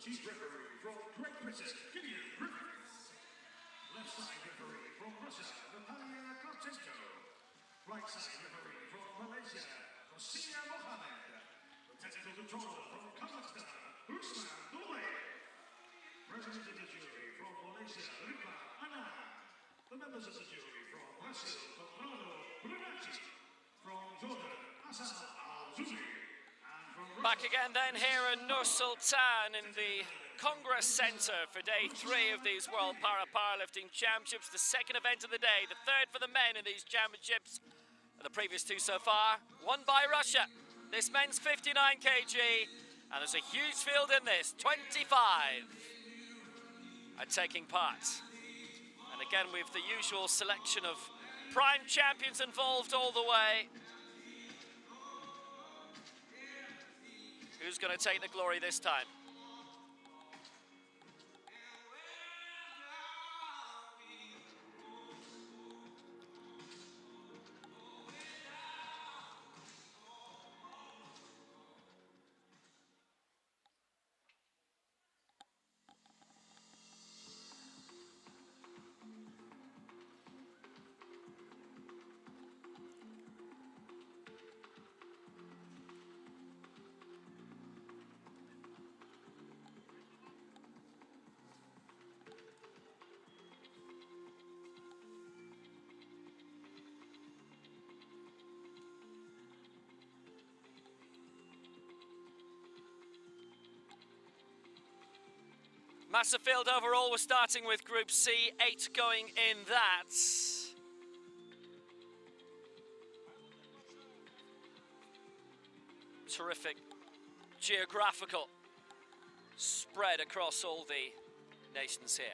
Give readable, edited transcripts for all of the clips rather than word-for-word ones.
Chief referee from Great Britain, Gideon Griffiths. Left side referee from Russia, Natalia Kravchenko. Right side referee from Malaysia, Nur-Sultan Mohammed. The technical controller from Kazakhstan, Nur-Sultan. President of the jury from Malaysia, Ripa Anand. The members of the jury from Brazil, Conrado Brunacci. From Jordan, Hassan Al-Zuzi. Back again then here in Nur-Sultan in the Congress Centre for day 3 of these World Para Powerlifting Championships, the second event of the day, the third for the men in these championships. And the previous 2 so far, won by Russia. This men's 59 kg, and there's a huge field in this, 25 are taking part. And again, with the usual selection of prime champions involved all the way. Who's going to take the glory this time? Massive field overall. We're starting with Group C, 8 going in that. Terrific geographical spread across all the nations here.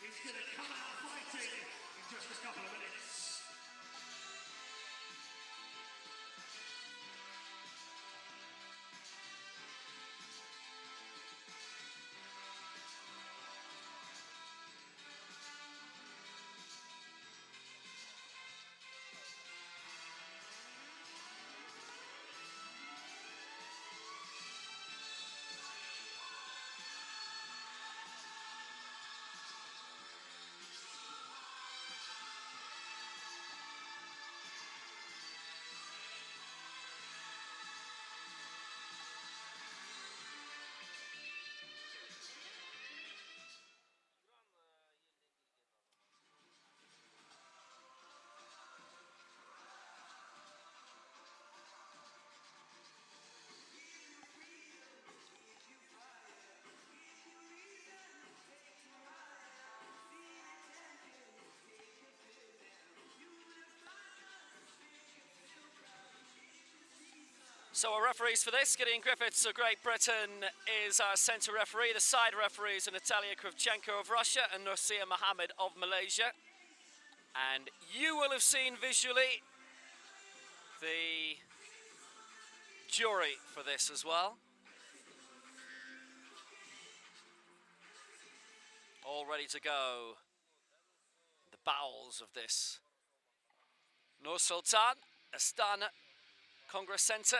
He's going to come out fighting in just a couple of minutes. So our referees for this, Gideon Griffiths of Great Britain is our centre referee. The side referees are Natalia Kravchenko of Russia and Nur-Sultan Mohammed of Malaysia. And you will have seen visually the jury for this as well. All ready to go. The bowels of this. Nur-Sultan, Astana, Congress Center,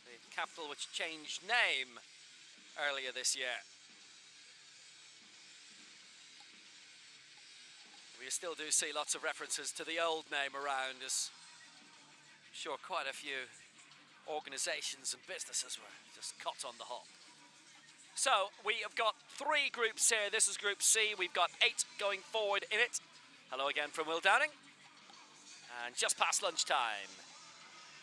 the capital which changed name earlier this year. We still do see lots of references to the old name around, as I'm sure quite a few organizations and businesses were just caught on the hop. So we have got 3 groups here. This is Group C. We've got 8 going forward in it. Hello again from Will Downing. And just past lunchtime,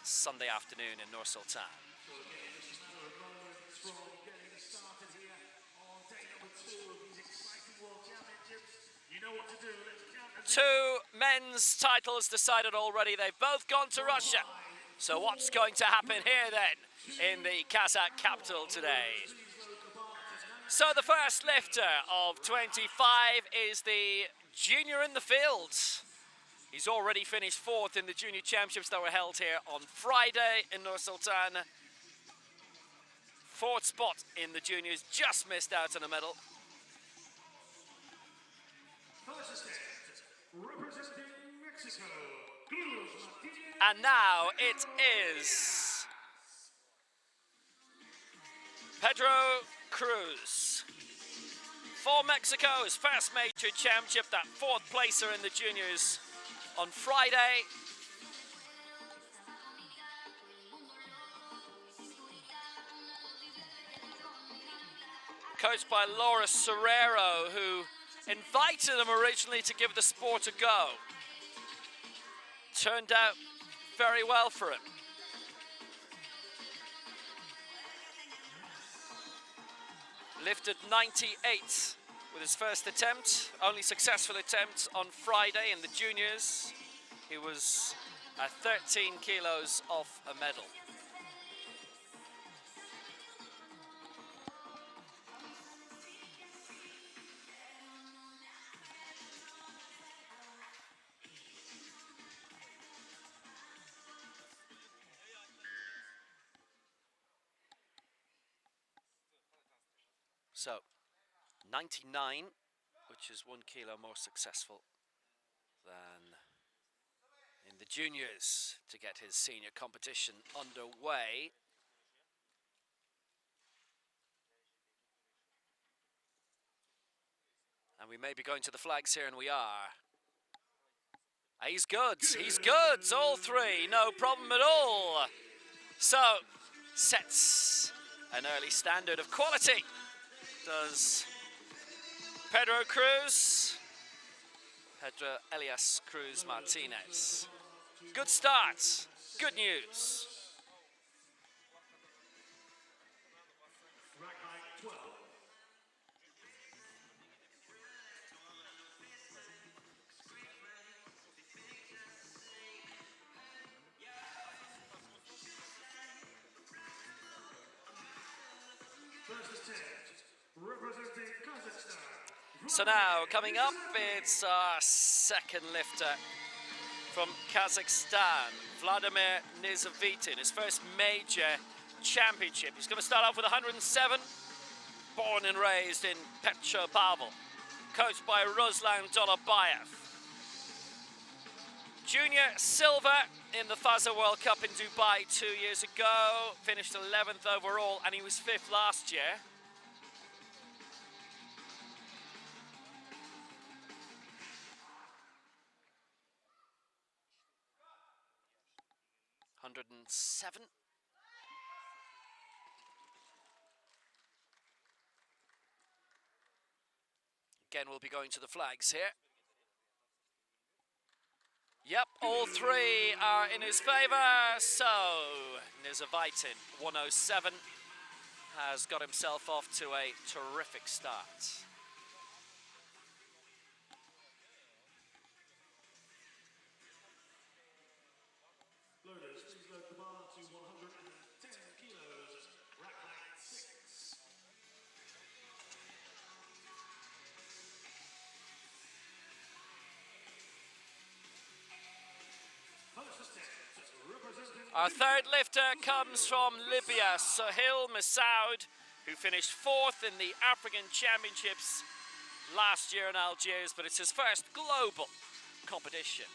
Sunday afternoon in Nur-Sultan. So again, just a matter of moments from getting started here on day number 2 of these exciting World Championships. You know what to do. Let's count the 2 men's titles decided already. They've both gone to Russia. So what's going to happen here then in the Kazakh capital today? So the first lifter of 25 is the junior in the field. He's already finished 4th in the junior championships that were held here on Friday in Nur-Sultan. 4th spot in the juniors, just missed out on a medal. first attempt, representing Mexico. And now it is Pedro Cruz. For Mexico, his first major championship, that 4th placer in the juniors on Friday. Coached by Laura Serrero, who invited him originally to give the sport a go. Turned out very well for him. Lifted 98 with his first attempt, only successful attempt on Friday in the juniors. He was 13 kilos off a medal. So, 99, which is 1 kilo more successful than in the juniors to get his senior competition underway. And we may be going to the flags here, and we are. He's good, all 3, no problem at all. So, sets an early standard of quality. Does Pedro Elias Cruz Martinez. Good start, good news. Representing Kazakhstan. So now, coming up, it's our second lifter from Kazakhstan, Vladimir Nizavitin, his first major championship. He's going to start off with 107, born and raised in Petropavl, coached by Ruslan Dolabayev. Junior silver in the FASA World Cup in Dubai 2 years ago, finished 11th overall, and he was 5th last year. $107. Again, we'll be going to the flags here. Yep, all 3 are in his favor. So, Nizavitin, 107, has got himself off to a terrific start. Loaders, please load the bar to 110 kilos. Rack height 6. Our third lifter comes from Libya, Sohail Massoud, who finished 4th in the African Championships last year in Algiers, but it's his first global competition.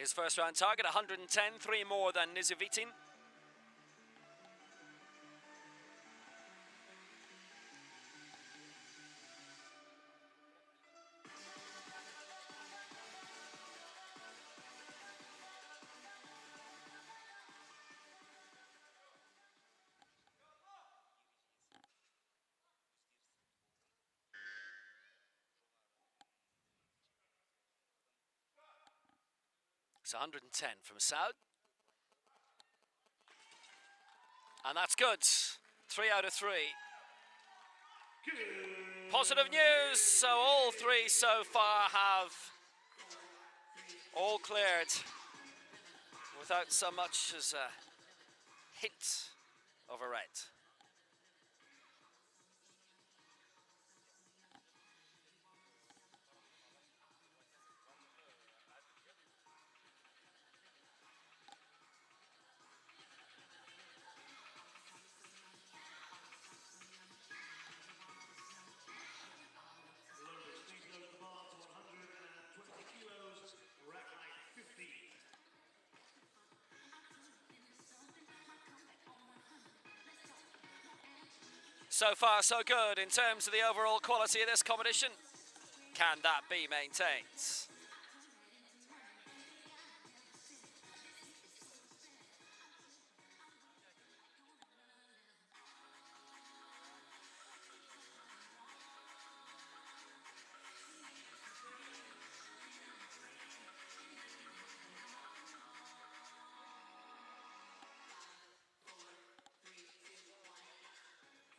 His first round target, 110, 3 more than Nizivitin. It's 110 from Saud. And that's good. 3 out of 3. Positive news. So all 3 so far have all cleared without so much as a hint of a red. So far, so good in terms of the overall quality of this competition. Can that be maintained?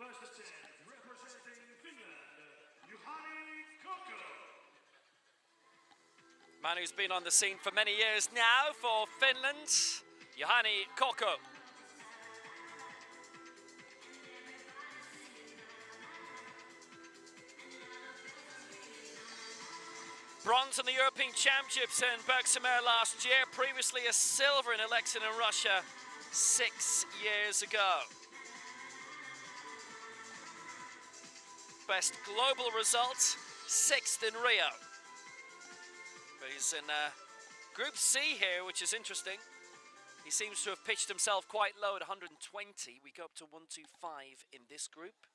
First attempt, representing Finland, Juhani Kokko. Man who's been on the scene for many years now for Finland, Juhani Kokko. Bronze in the European Championships in Bergsamir last year, previously a silver in Aleksandr in Russia 6 years ago. Best global result, 6th in Rio. But he's in Group C here, which is interesting. He seems to have pitched himself quite low at 120. We go up to 125 in this group.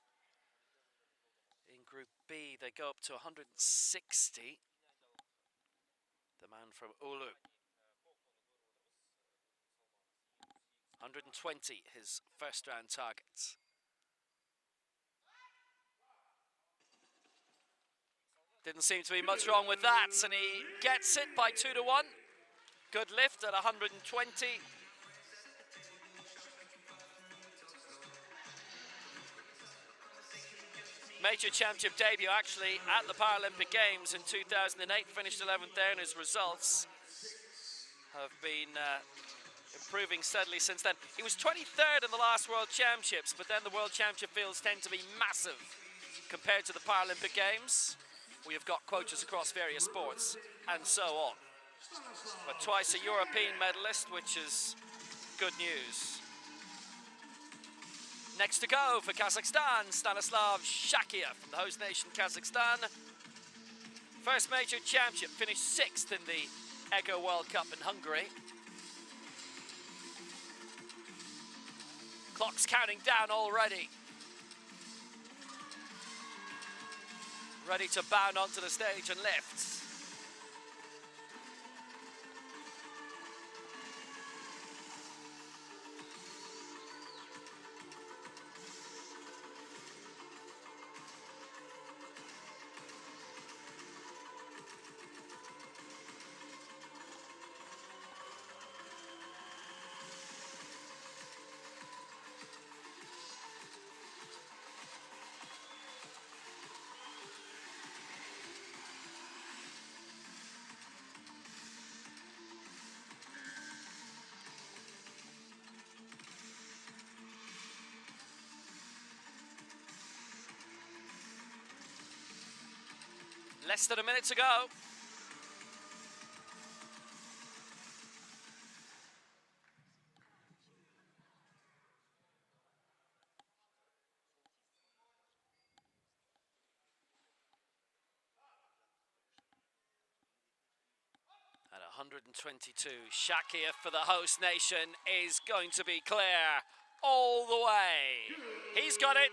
In Group B, they go up to 160. The man from Oulu. 120, his first round target. Didn't seem to be much wrong with that, and he gets it by 2 to 1. Good lift at 120. Major championship debut actually at the Paralympic Games in 2008, finished 11th there, and his results have been improving steadily since then. He was 23rd in the last World Championships, but then the World Championship fields tend to be massive compared to the Paralympic Games. We have got quotas across various sports and so on. But twice a European medalist, which is good news. Next to go for Kazakhstan, Stanislav Shakia from the host nation Kazakhstan. First major championship, finished 6th in the EGO World Cup in Hungary. Clock's counting down already. Ready to bound onto the stage and lift. Less than a minute to go. At 122. Shakir for the host nation is going to be clear all the way. He's got it.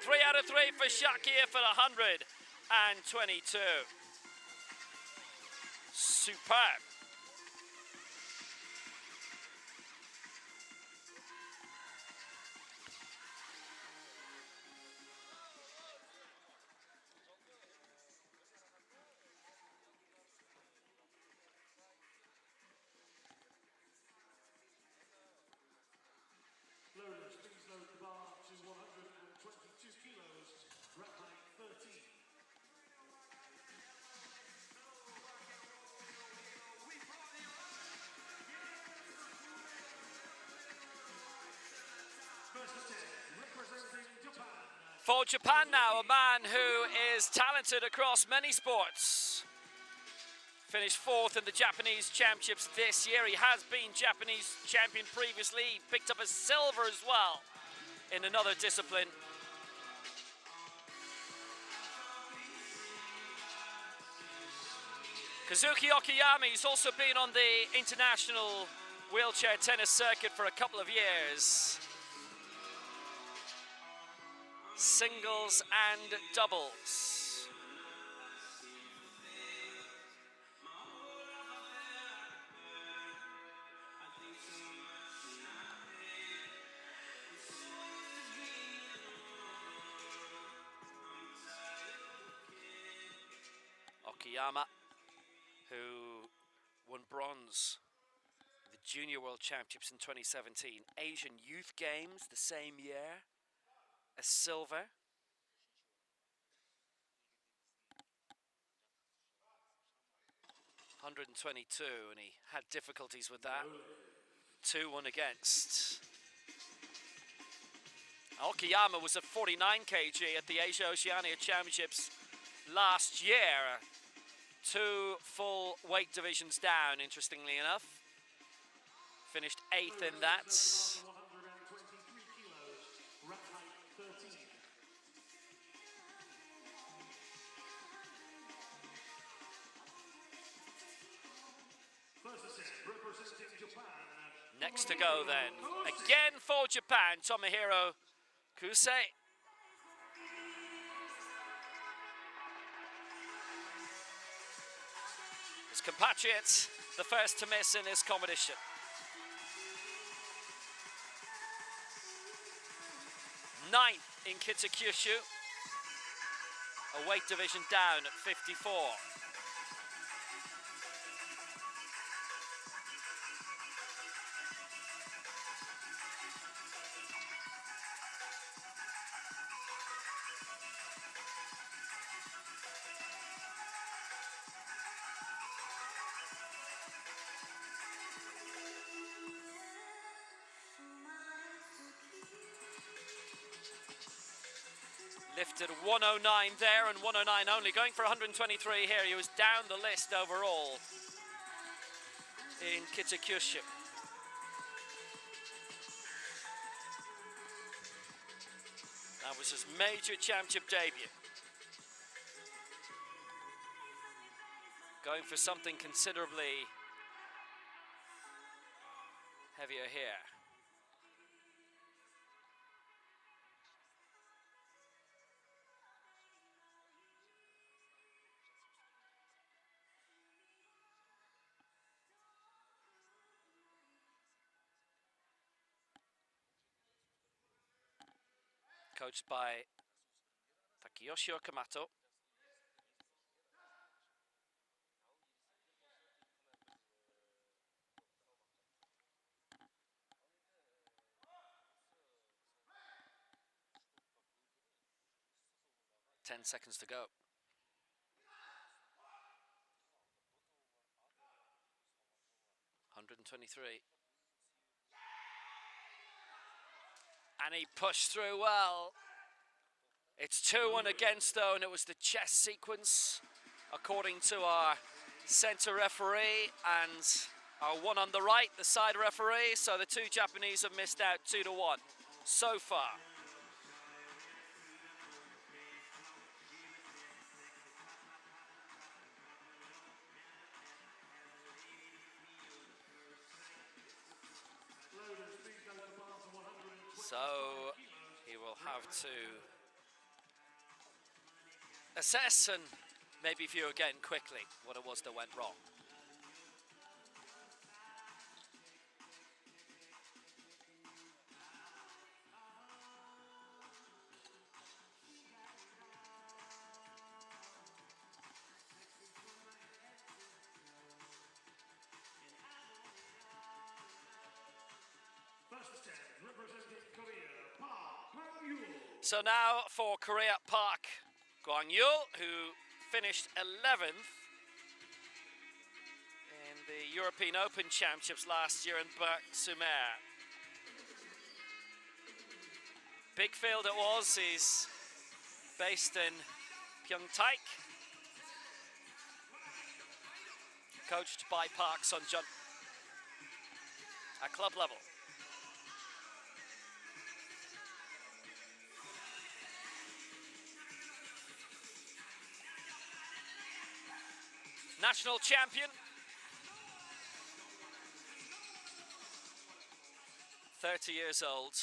3 out of 3 for Shakir for the 122. Superb. Loaders, please load the bar to 122 kilos, rack height 13. First attempt, representing Japan. For Japan now, a man who is talented across many sports. Finished 4th in the Japanese Championships this year. He has been Japanese champion previously. He picked up a silver as well in another discipline. Kazuki Okayami's also been on the international wheelchair tennis circuit for a couple of years. Singles and doubles. Okayama, who won bronze at the Junior World Championships in 2017, Asian Youth Games the same year, a silver. $122, and he had difficulties with that. 2-1 against. Okayama was at 49 kg at the Asia Oceania Championships last year. 2 full weight divisions down, interestingly enough. Finished 8th in that. 123 kilos, rack height 13. First attempt, representing Japan. Next to go then. Again for Japan, Tomohiro Kusei. His compatriots, the first to miss in this competition. Ninth in Kitakyushu, a weight division down at 54. Lifted 109 there and 109 only, going for 123 here. He was down the list overall in Kitakyushu. That was his major championship debut. Going for something considerably heavier here. Coached by Takeyoshi Okamoto. Ten seconds to go. $123. And he pushed through well. It's 2-1 against though, and it was the chess sequence, according to our center referee, and our one on the right, the side referee. So the two Japanese have missed out 2-1 so far. to assess and maybe view again quickly what it was that went wrong. So now for Korea, Park Kwang-yul, who finished 11th in the European Open Championships last year in Berck-sur-Mer. Big field it was. He's based in Pyeongtaek, coached by Park Sun-jun at club level. National champion, 30 years old.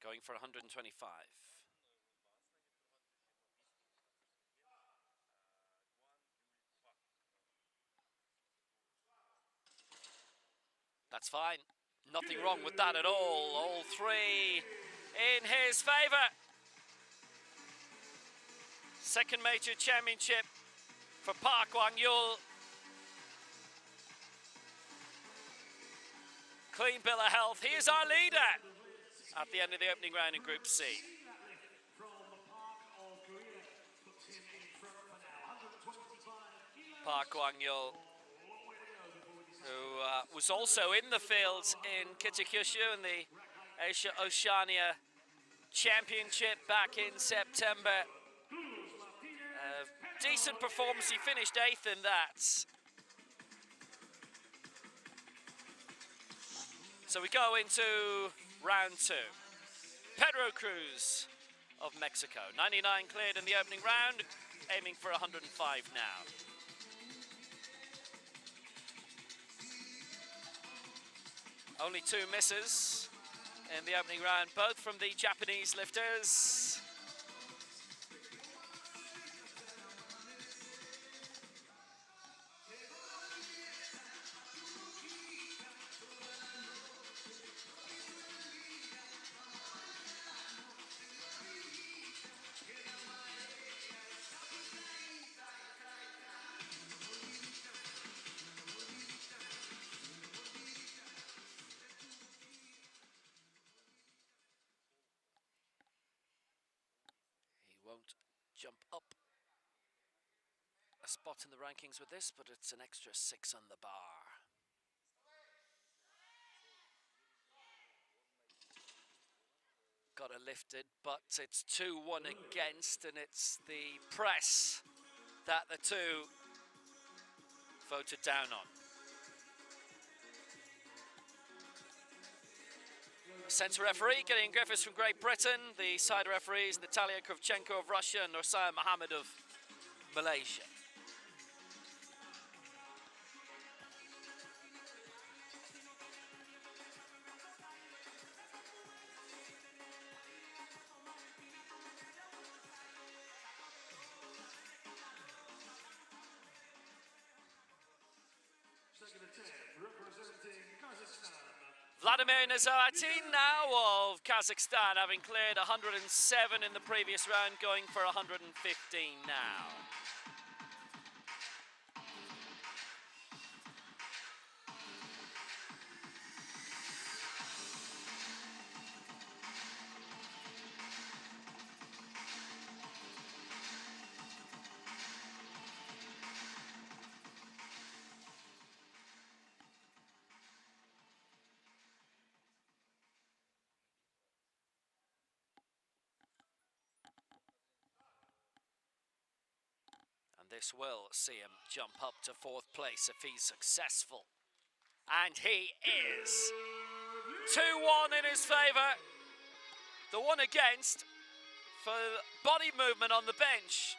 Going for 125. That's fine. Nothing wrong with that at all. All three in his favour. Second major championship for Park Kwang-yul. Clean bill of health. He is our leader at the end of the opening round in Group C. Park Kwang-yul, who was also in the field in Kitakyushu in the Asia Oceania Championship back in September. Decent performance, he finished 8th in that. So we go into round 2. Pedro Cruz of Mexico, 99 cleared in the opening round, aiming for 105 now. Only 2 misses in the opening round, both from the Japanese lifters. Won't jump up a spot in the rankings with this, but it's an extra 6 on the bar. Got it lifted, but it's 2-1 against, and it's the press that the two voted down on. Centre referee, Gideon Griffiths from Great Britain. The side referees, Natalia Kravchenko of Russia and Nur-Sultan Mohammed of Malaysia. Second attempt, representing Kazakhstan. Vladimir Nazaratin now of Kazakhstan, having cleared 107 in the previous round, going for 115 now. This will see him jump up to 4th place if he's successful. And he is. 2-1 in his favour. The one against for body movement on the bench.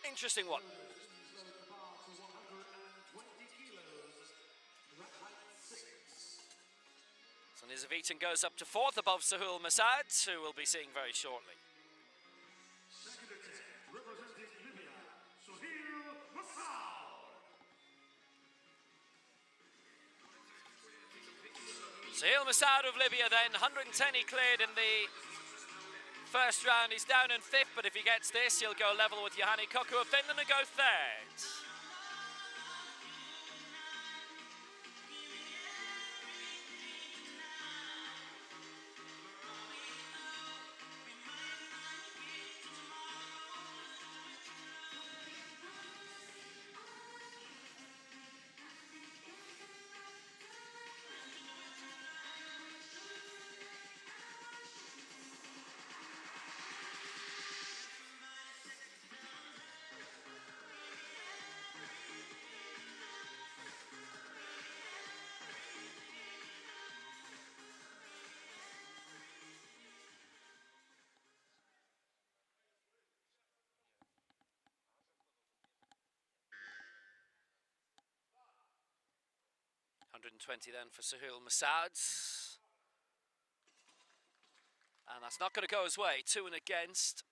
Interesting one. Zavitan goes up to fourth above Sahul Masad, who we'll be seeing very shortly. Second attempt, representing Libya, Suhail Massoud. Sahil Massoud of Libya then, 110 he cleared in the first round. He's down in fifth, but if he gets this, he'll go level with Juhani Kokku of Finland and go third. $120 then for Sahil Massoud. And that's not going to go his way. 2 and against.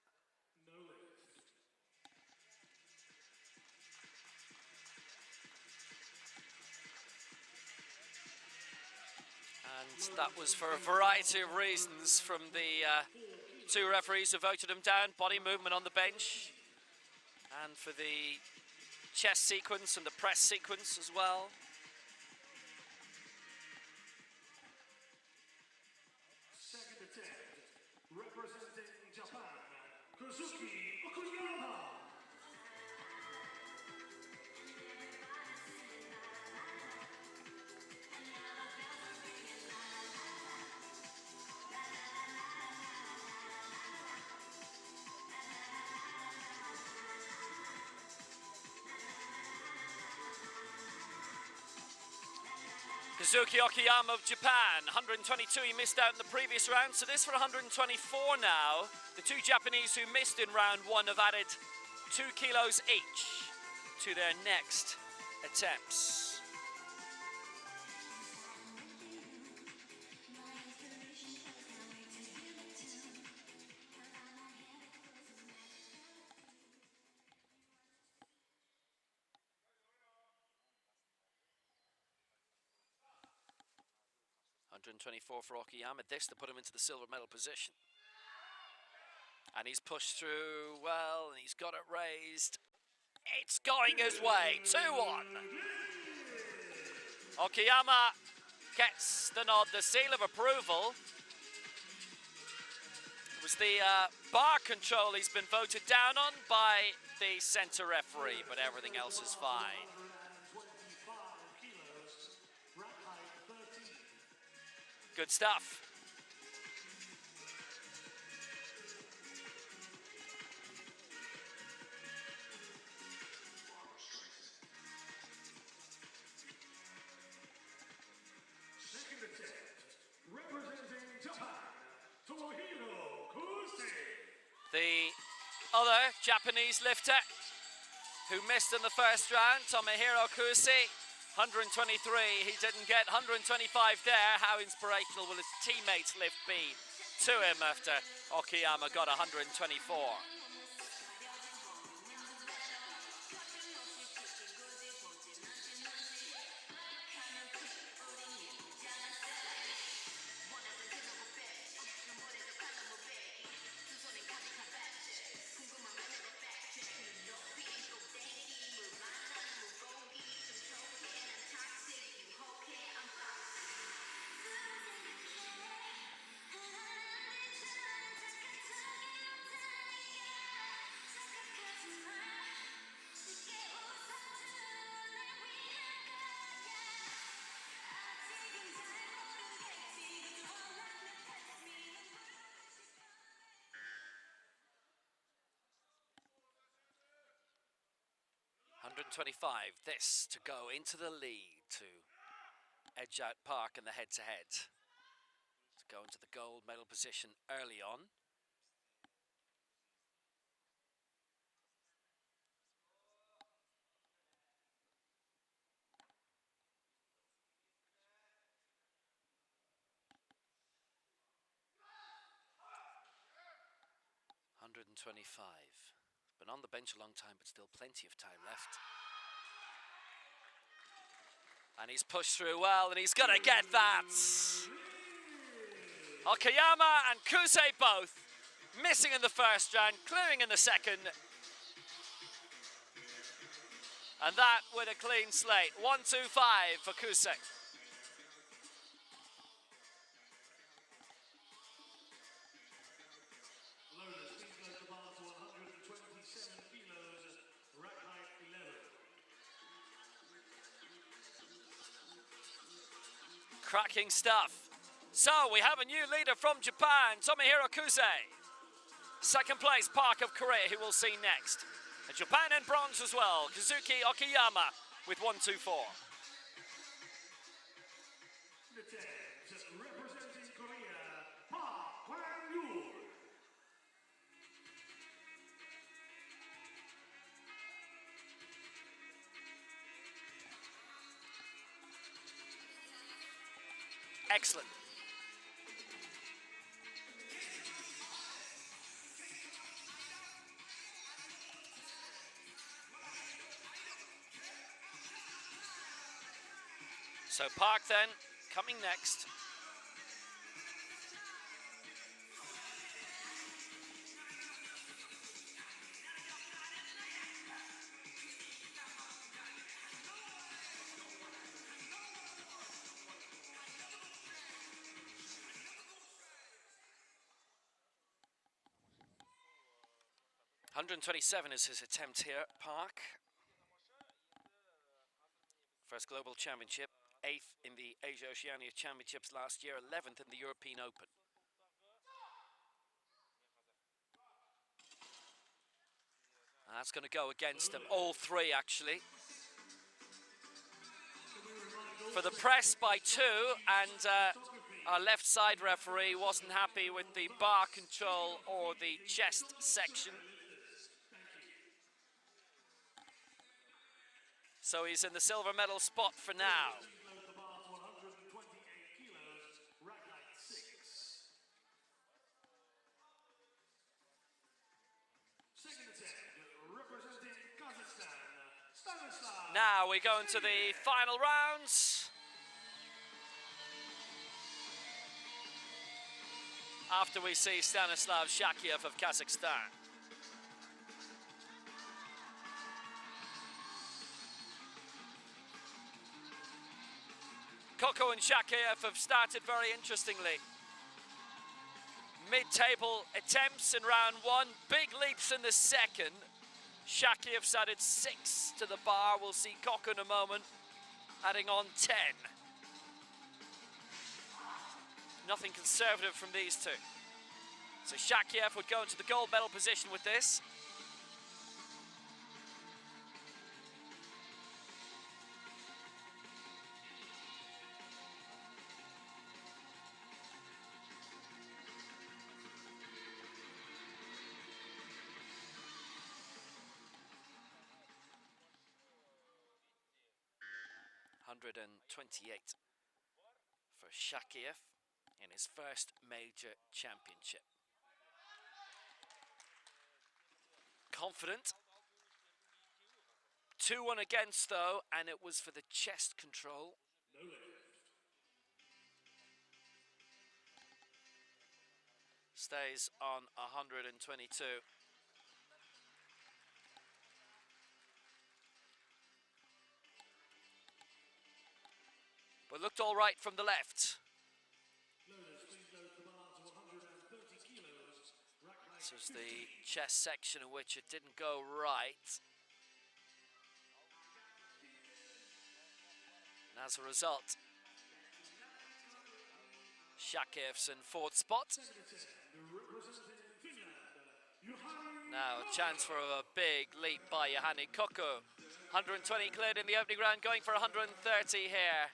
And that was for a variety of reasons from the 2 referees who voted him down. Body movement on the bench. And for the chest sequence and the press sequence as well. Second attempt, representing Japan, Kazuki Okuyama. Kazuki Okuyama of Japan, 122 he missed out in the previous round, so this for 124 now. The 2 Japanese who missed in round 1 have added 2 kilos each to their next attempts. $124 for Okuyama, this to put him into the silver medal position. And he's pushed through well, and he's got it raised. It's going his way, 2-1. Okuyama gets the nod, the seal of approval. It was the bar control he's been voted down on by the center referee, but everything else is fine. Good stuff. Second attempt, representing Japan, Tomohiro Kusi. The other Japanese lifter who missed in the first round, Tomohiro Kusi. 123, he didn't get 125 there. How inspirational will his teammates' lift be to him after Okuyama got 124? $125, this to go into the lead to edge out Park in the head-to-head. To go into the gold medal position early on. 125. Been on the bench a long time, but still plenty of time left. And he's pushed through well, and he's gonna get that. Okayama and Kuse both missing in the first round, clearing in the second. And that with a clean slate. 125 for Kuse. Cracking stuff. So we have a new leader from Japan, Tomohiro Kuse. Second place, Park of Korea, who we'll see next. And Japan in bronze as well, Kazuki Okayama with 124. Representing Korea, Park Hwan-Yul. Excellent. So Park then, coming next. $127 is his attempt here, Park. First global championship, 8th in the Asia-Oceania Championships last year, 11th in the European Open. And that's going to go against them, all three actually. For the press by 2, and our left side referee wasn't happy with the bar control or the chest section. So he's in the silver medal spot for now. Representing Kazakhstan, Now we go into the final rounds. After we see Stanislav Shakiev of Kazakhstan. Koko and Shakiev have started very interestingly. Mid-table attempts in round 1, big leaps in the second. Shakiev's added 6 to the bar. We'll see Koko in a moment adding on 10. Nothing conservative from these two. So Shakiev would go into the gold medal position with this. $128 for Shakiev in his first major championship. Confident. 2-1 against though, and it was for the chest control. Stays on 122. But looked all right from the left. This was the chest section in which it didn't go right. And as a result, Shakiev's in 4th spot. Now a chance for a big leap by Yohani Koko. 120 cleared in the opening round, going for 130 here.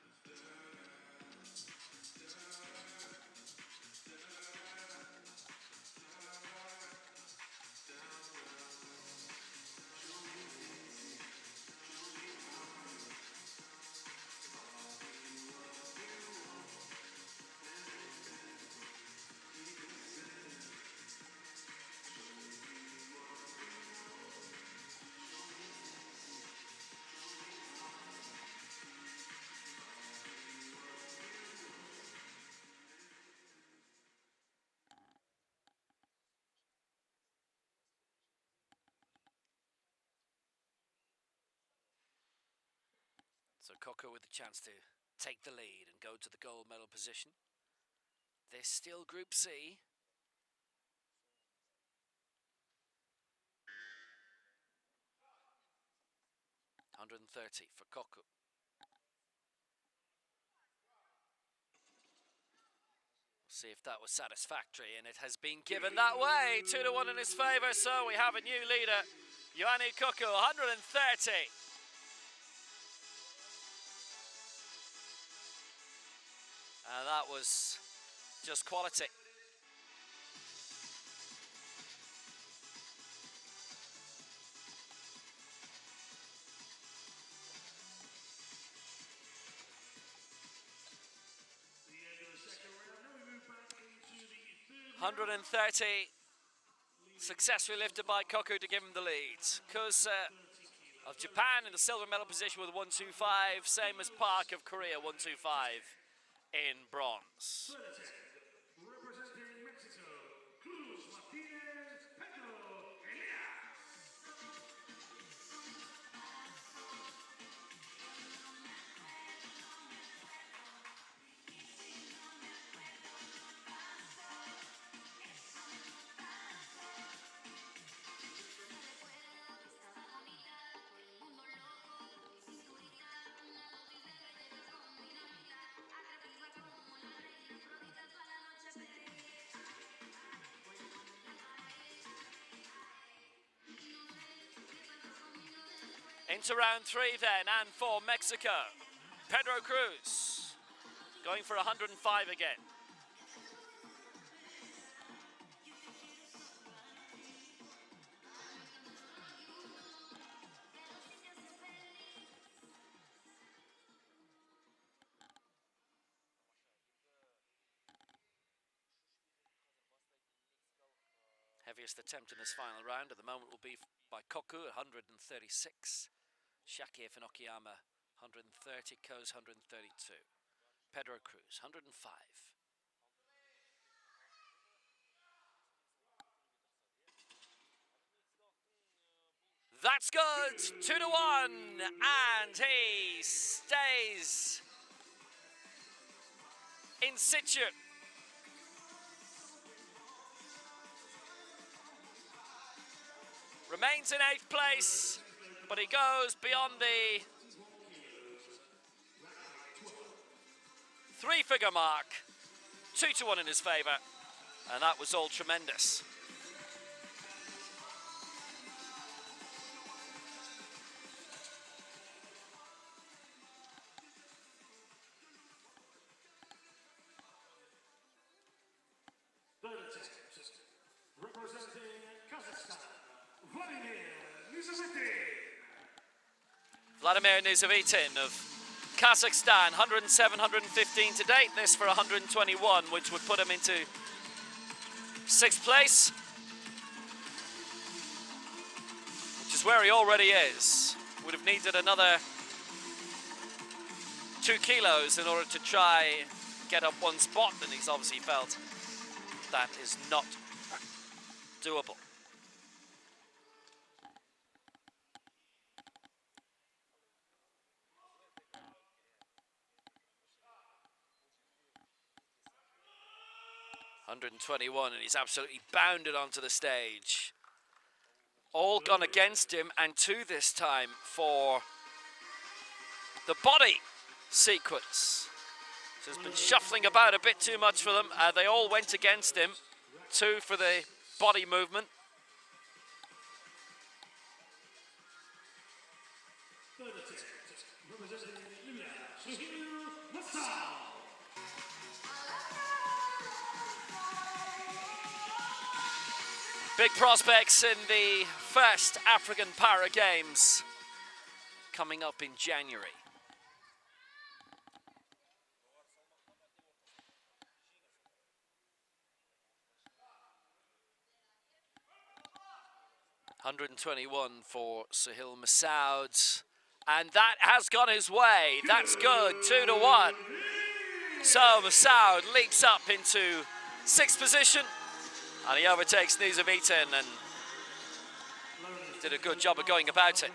So Koku with the chance to take the lead and go to the gold medal position. There's still Group C. $130 for Koku. See if that was satisfactory, and it has been given that way. 2-1 in his favour, so we have a new leader. Ioanni Koku, 130. And that was just quality. $130 successfully lifted by Koku to give him the lead. Kuz of Japan in the silver medal position with 125, same as Park of Korea, 125 in bronze. Representing Mexico, Cruz Martinez, Pedro Elia. Into round 3 then, and for Mexico, Pedro Cruz going for 105 again. Heaviest attempt in this final round at the moment will be by Koku, 136. Shakir Finokiyama, 130. Koz, 132. Pedro Cruz, 105. That's good, 2-1, and he stays in situ. Remains in 8th place, but he goes beyond the 3-figure mark. 2-1 in his favour, and that was all tremendous. Representing Kazakhstan, Vladimir Nizavitin of Kazakhstan, 107, 115 to date. This for 121, which would put him into 6th place, which is where he already is. Would have needed another 2 kilos in order to try get up 1 spot, and he's obviously felt that is not doable. $121, and he's absolutely bounded onto the stage. All gone against him, and 2 this time for the body sequence. So it's been shuffling about a bit too much for them. They all went against him. 2 for the body movement. Big prospects in the first African Para Games coming up in January. $121 for Sahil Masoud, and that has gone his way. That's good, 2-1. So Masoud leaps up into 6th position, and he overtakes Nizavitin and did a good job of going about it.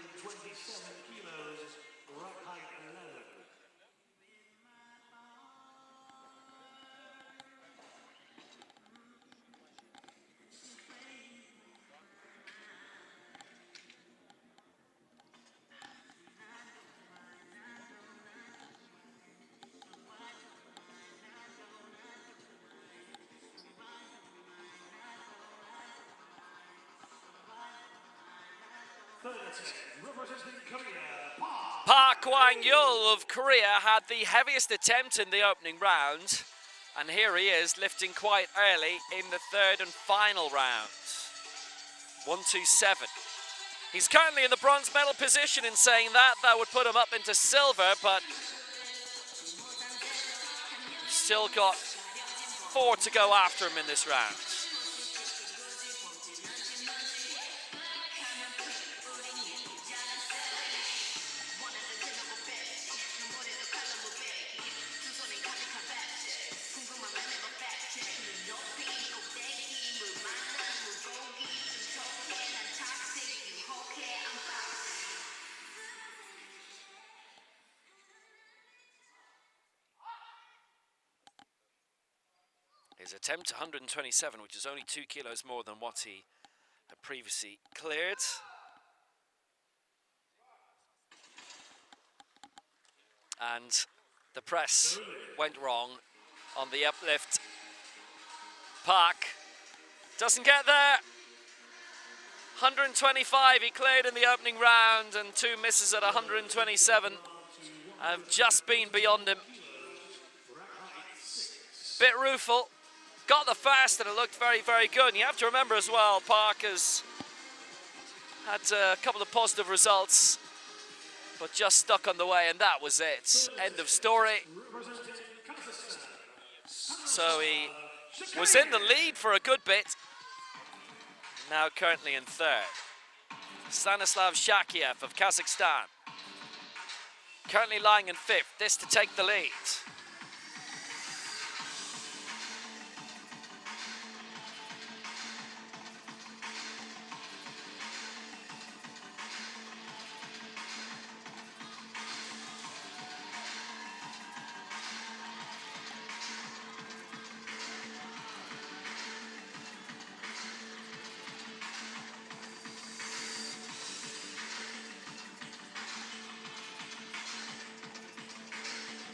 Representing Korea, Park Kwang-yeol of Korea had the heaviest attempt in the opening round, and here he is lifting quite early in the third and final round. 127. He's currently in the bronze medal position. In saying that, that would put him up into silver, but still got 4 to go after him in this round. His attempt 127, which is only 2 kilos more than what he had previously cleared. And the press went wrong on the uplift. Park doesn't get there. 125 he cleared in the opening round, and 2 misses at 127 have just been beyond him. Bit rueful. Got the first and it looked very, very good. And you have to remember as well, Park has had a couple of positive results, but just stuck on the way, and that was it. End of story. So he was in the lead for a good bit. Now currently in third. Stanislav Shakiev of Kazakhstan. Currently lying in fifth. This to take the lead.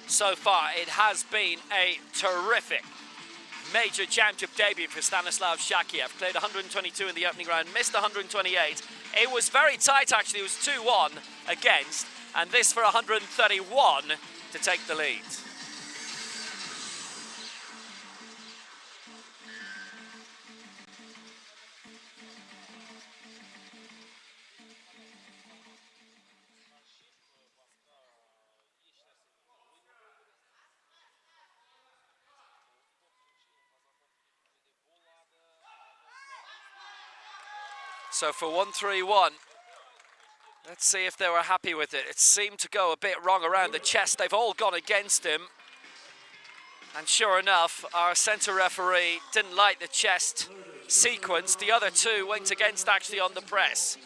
So far, it has been a terrific major championship debut for Stanislav Shakiev. Cleared 122 in the opening round, missed 128. It was very tight, actually. It was 2-1 against, and this for 131 to take the lead. So for 131, let's see if they were happy with it. It seemed to go a bit wrong around the chest. They've all gone against him. And sure enough, our centre referee didn't like the chest sequence. The other 2 went against actually on the press.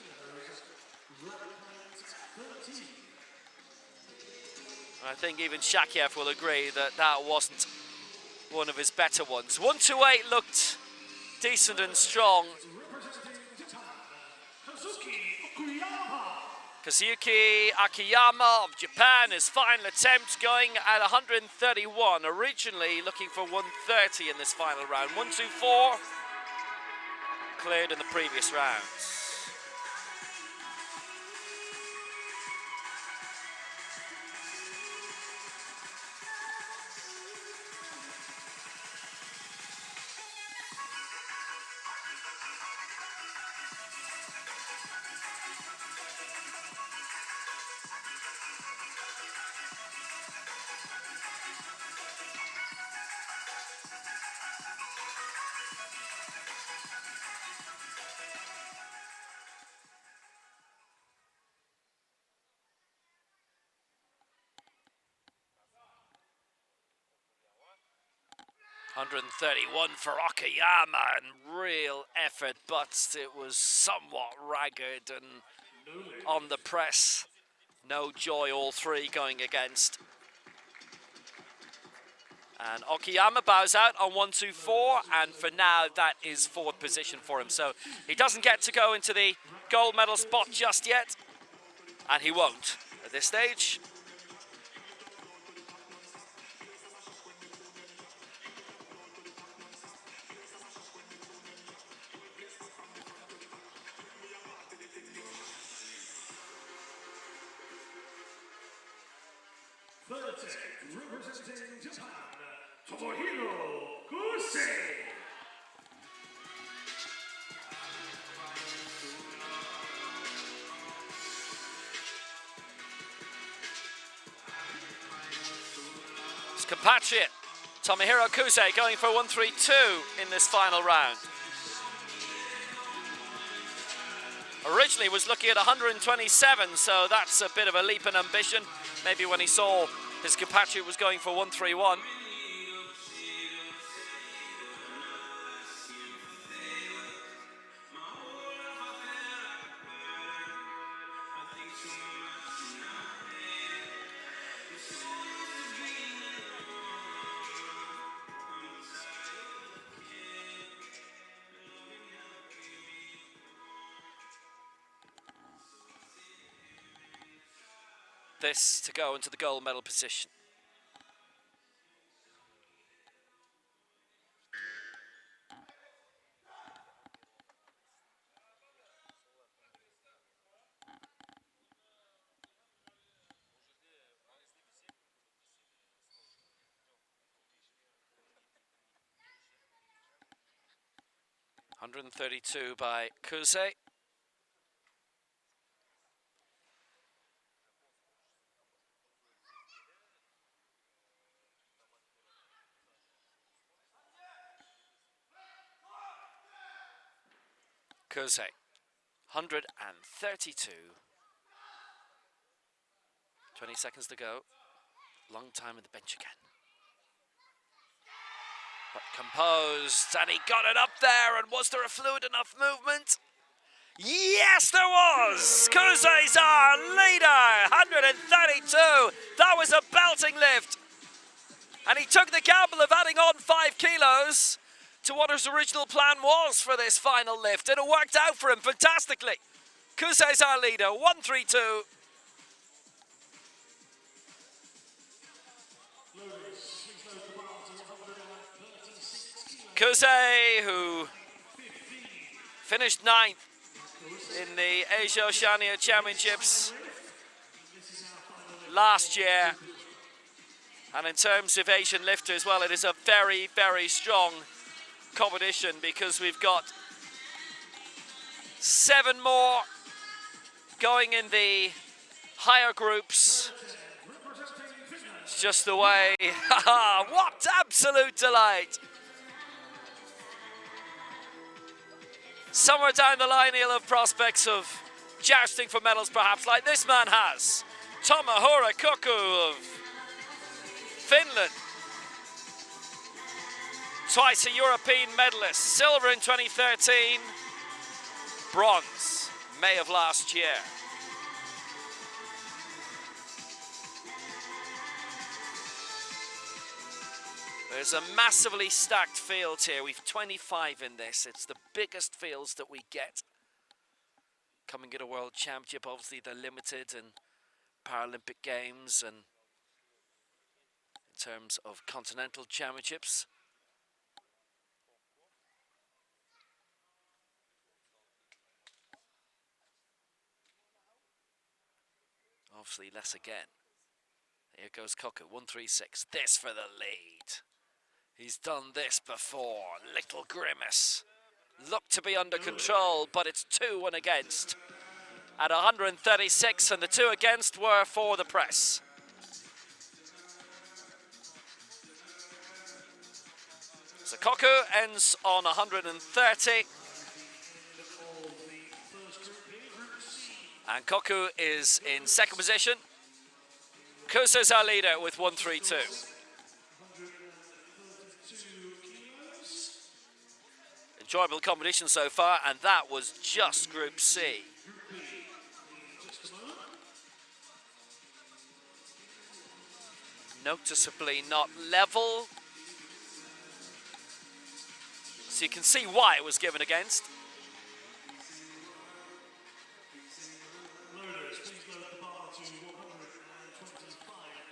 I think even Shakiev will agree that that wasn't one of his better ones. 128 looked decent and strong. Kazuki Akiyama of Japan, his final attempt, going at 131, originally looking for 130 in this final round. 124, cleared in the previous rounds. .131 for Akiyama, and real effort, but it was somewhat ragged and on the press. No joy, all 3 going against. And Akiyama bows out on 124, and for now that is 4th position for him. So he doesn't get to go into the gold medal spot just yet, and he won't at this stage. representing Japan, Tomohiro Kusei. His compatriot Tomohiro Kusei going for 132 in this final round. Originally was looking at 127, so that's a bit of a leap in ambition. Maybe when he saw his compatriot was going for 131. This to go into the gold medal position. $132 by Kusei. Kusei, 132. 20 seconds to go. Long time in the bench again. But composed, and he got it up there, and was there a fluid enough movement? Yes, there was! Kusei's our leader, 132. That was a belting lift. And he took the gamble of adding on 5 kilos to what his original plan was for this final lift, and it worked out for him fantastically. Kusei's our leader, 132. Kusei, who finished 9th in the Asia Oceania Championships last year. And in terms of Asian lifters, well, it is a very, very strong competition because we've got 7 more going in the higher groups. It's just the way. What absolute delight! Somewhere down the line he'll have prospects of jousting for medals perhaps, like this man has. Tomohiro Koku of Finland. Twice a European medalist. Silver in 2013. Bronze, May of last year. There's a massively stacked field here. We've 25 in this. It's the biggest fields that we get. Coming at a World Championship, obviously they're limited in Paralympic Games and in terms of Continental Championships. Obviously less again. Here goes Koku, 136. This for the lead. He's done this before. Little grimace. Looked to be under control, but it's 2-1 against. At 136, and the 2 against were for the press. So Koku ends on 130. And Koku is in 2nd position. Kusei's our leader with 132. Enjoyable competition so far, and that was just Group C. Noticeably not level. So you can see why it was given against.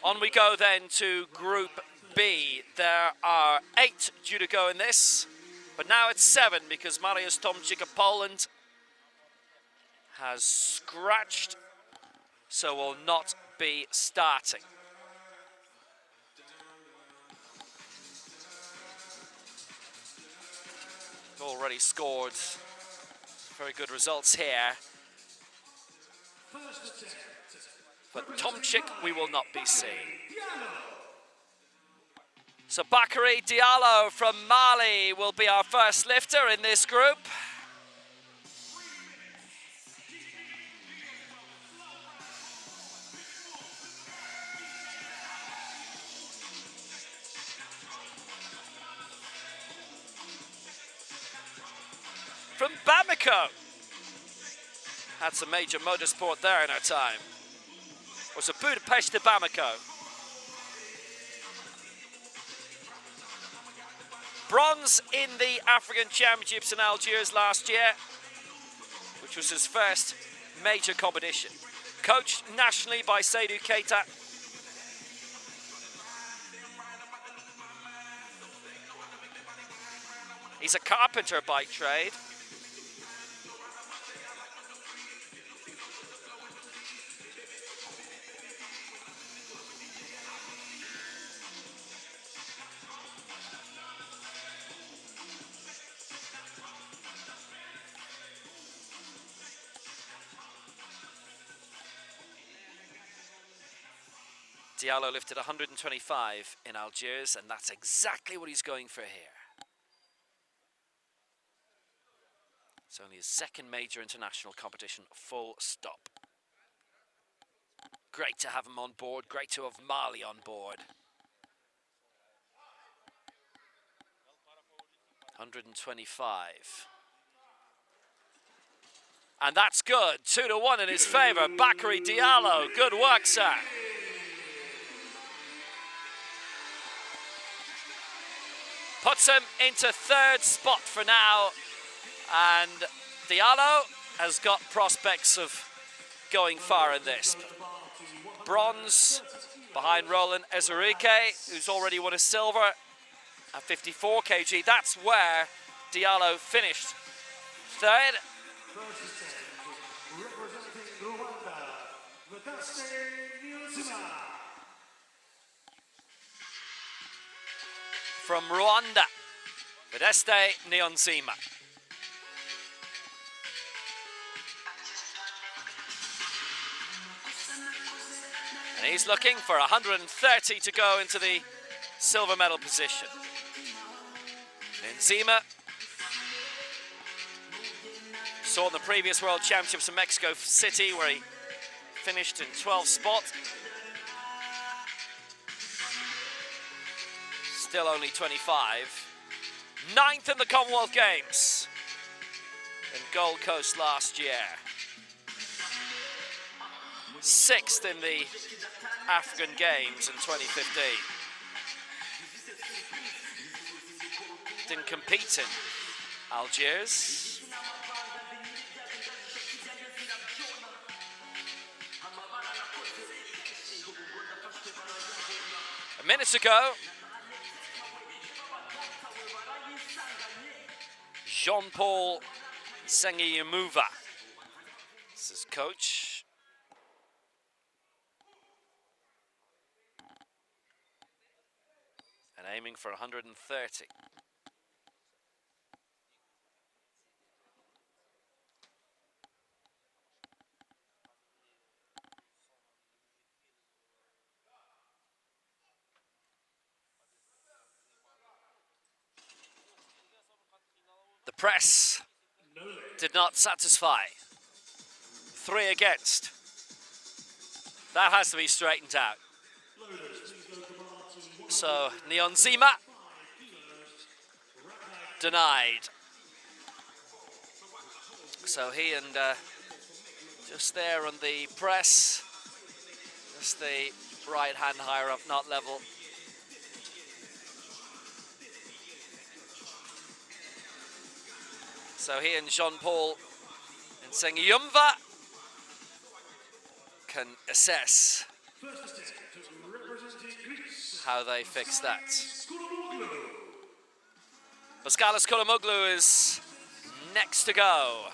On we go then to Group B. There are 8 due to go in this, but now it's 7 because Mariusz Tomczyk of Poland has scratched, so will not be starting. already scored very good results here. But Tomchik we will not be seeing. So Bakary Diallo from Mali will be our first lifter in this group. From Bamako. Had some major motorsport there in our time. Or so Budapest to Bamako. Bronze in the African Championships in Algiers last year, which was his first major competition. Coached nationally by Seydou Keita. He's a carpenter by trade. Diallo lifted 125 in Algiers, and that's exactly what he's going for here. It's only his second major international competition, full stop. Great to have him on board, great to have Mali on board. 125. And that's good, 2-1 in his favor. Bakary Diallo, good work, sir. Puts him into third spot for now, and Diallo has got prospects of going far in this. Bronze behind Roland Ezerike, who's already won a silver at 54 kg. That's where Diallo finished third. From Rwanda, Vedeste Niyonzima. And he's looking for 130 to go into the silver medal position. Niyonzima saw in the previous World Championships in Mexico City, where he finished in 12th spot. Still only 25. 9th in the Commonwealth Games in Gold Coast last year. 6th in the African Games in 2015. Didn't compete in Algiers. A minute ago, Jean-Paul Sengiyamuva, this is coach. And aiming for 130. The press did not satisfy. 3 against. That has to be straightened out. So Niyonzima denied. So he and just there on the press, just the right hand higher up, not level. So he and Jean-Paul and Sengiyamuva can assess how they fix that. Paskalis Kouloumoglu is next to go.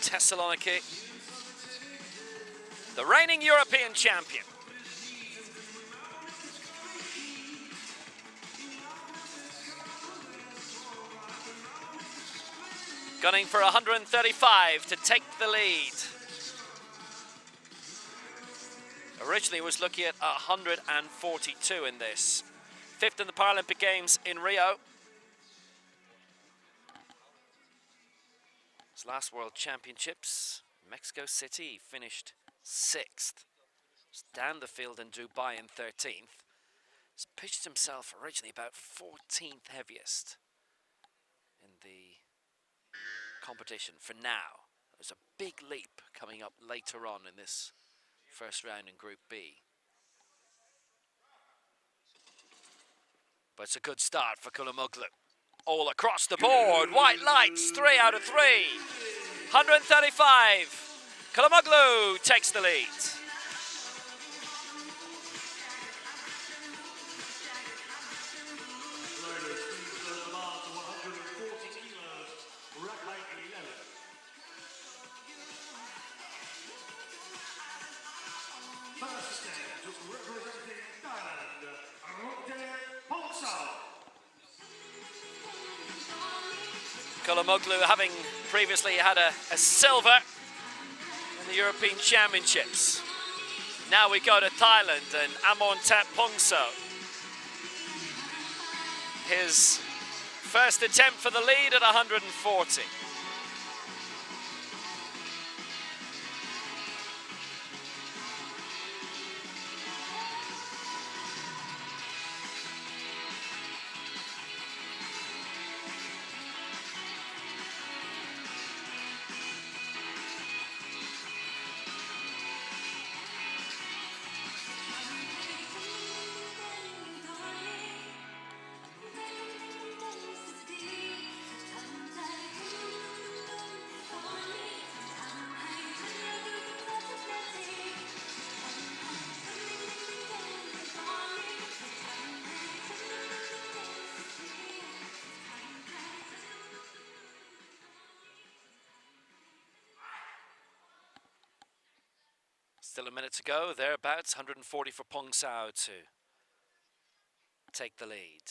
Thessaloniki the reigning European champion. Gunning for 135 to take the lead. Originally was looking at 142 in this. 5th in the Paralympic Games in Rio. His last World Championships, Mexico City, finished 6th. He's down the field in Dubai in 13th. He's pitched himself originally about 14th heaviest in the competition for now. There's a big leap coming up later on in this first round in Group B. But it's a good start for Kalamoglu. All across the board, white lights, 3 out of 3. 135. Kalamoglu takes the lead. Kalamoglu having previously had a silver in the European Championships. Now we go to Thailand and Amontep Pongso. His first attempt for the lead at 140. Still a minute to go, thereabouts, 140 for Pongsao to take the lead.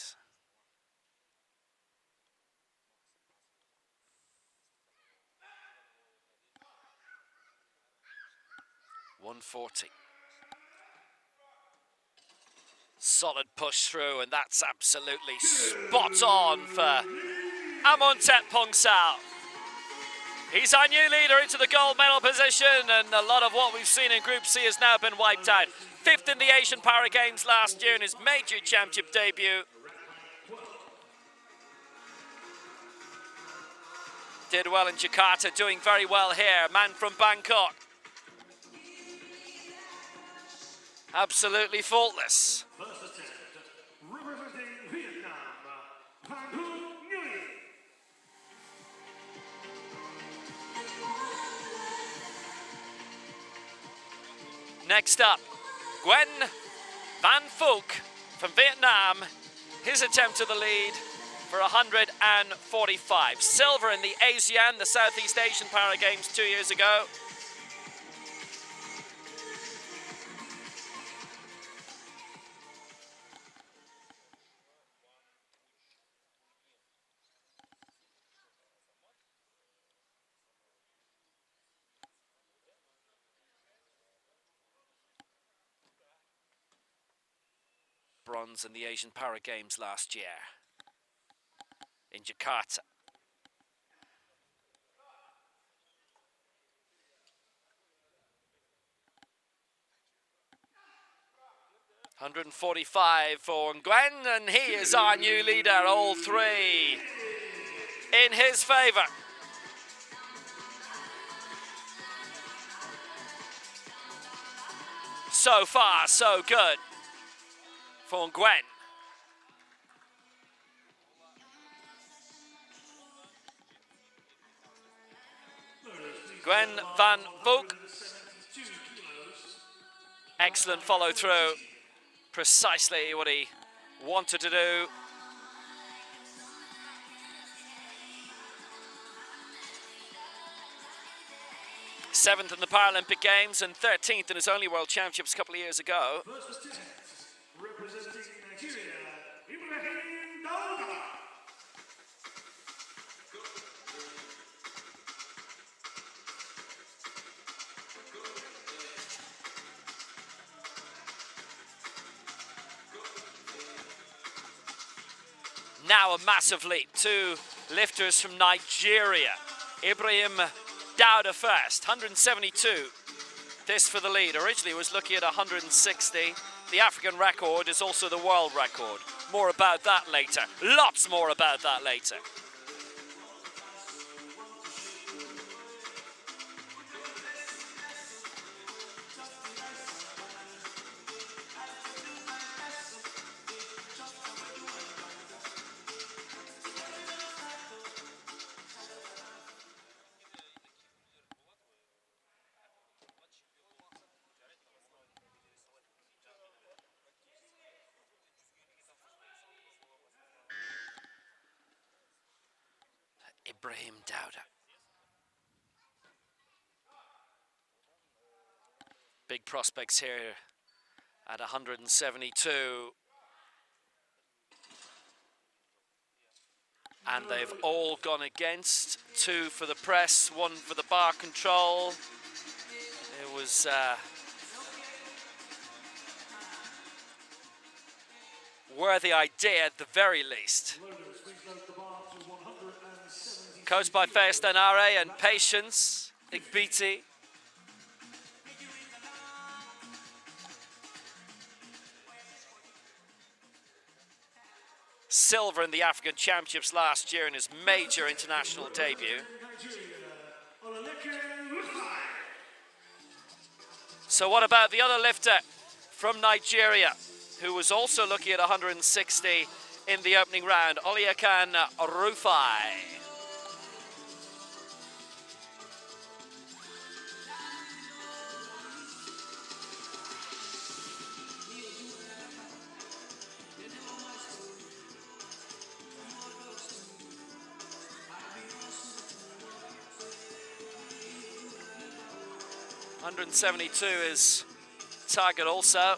.140. Solid push through, and that's absolutely spot on for Amontep Pongsao. He's our new leader into the gold medal position, and a lot of what we've seen in Group C has now been wiped out. 5th in the Asian Para Games last year in his major championship debut. Did well in Jakarta, doing very well here. Man from Bangkok. Absolutely faultless. Next up, Gwen Van Phuc from Vietnam. His attempt to the lead for 145. Silver in the ASEAN, the Southeast Asian Para Games 2 years ago. Bronze in the Asian Para Games last year in Jakarta. .145 for Nguyen, and he is our new leader, all 3 in his favour. So far, so good for Nguyen. Gwen Van Phuc. Excellent follow through. Precisely what he wanted to do. 7th in the Paralympic Games and 13th in his only World Championships a couple of years ago. First attempt, representing Nigeria, Ibrahim Dauda. Now a massive leap. Two lifters from Nigeria. Ibrahim Dauda first, 172. This for the lead. Originally was looking at 160. The African record is also the world record. More about that later. Lots more about that later. Ibrahim Dauda. Big prospects here at 172. And they've all gone against. 2 for the press, 1 for the bar control. It was worthy idea at the very least. Coached by Fair Stenare and Patience Igbiti. Silver in the African Championships last year in his major international debut. So what about the other lifter from Nigeria, who was also looking at 160 in the opening round, Olusegun Rufai. .172 is target also.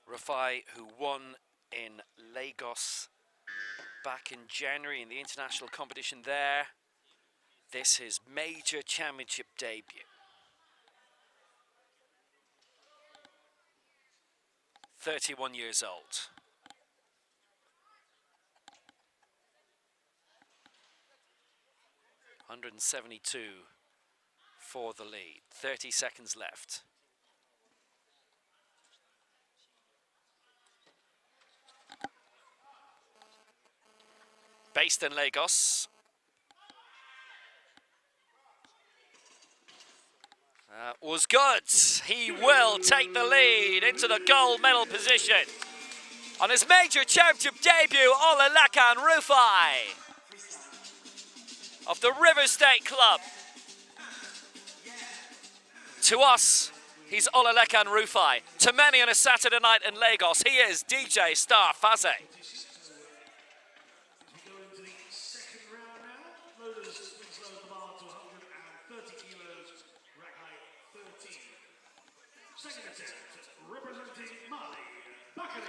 Rufai, who won in Lagos back in January in the international competition there. This his major championship debut. 31 years old. .172 for the lead. 30 seconds left. Based in Lagos. That was good. He will take the lead into the gold medal position. On his major championship debut, Olusegun Rufai of the River State Club. To us, he's Olusegun Rufai. To many on a Saturday night in Lagos, he is DJ Star Faze.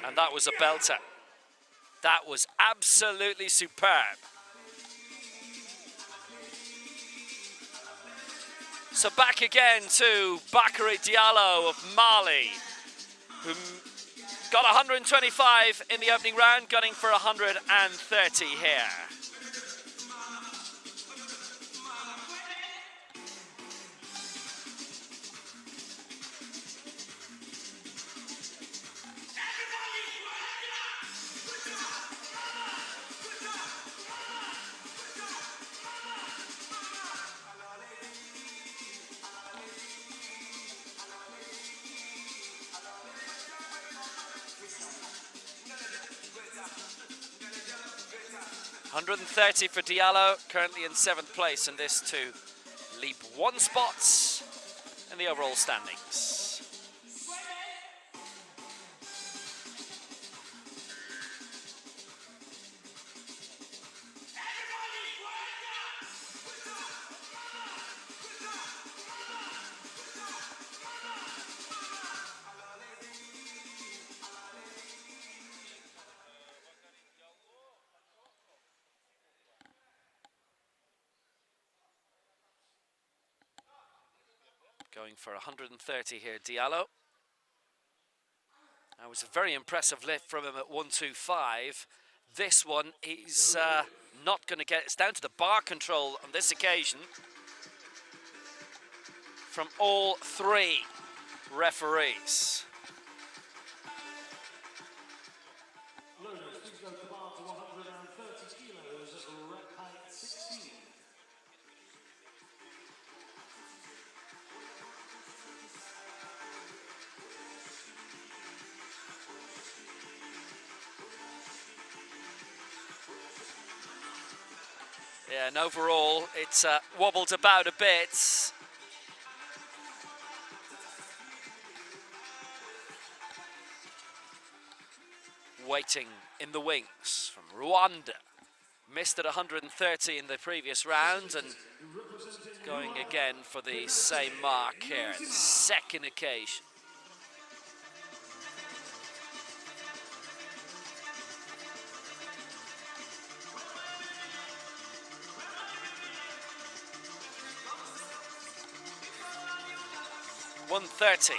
And that was a belter. That was absolutely superb. So back again to Bakary Diallo of Mali, who got 125 in the opening round, gunning for 130 here. 130 for Diallo, currently in 7th place, and this to leap 1 spot in the overall standings. Going for 130 here, Diallo. That was a very impressive lift from him at 125. This one, he's not going to get, it's down to the bar control on this occasion from all 3 referees. Yeah, and overall, it's wobbled about a bit. Waiting in the wings from Rwanda. Missed at 130 in the previous round and going again for the same mark here, second occasion. .130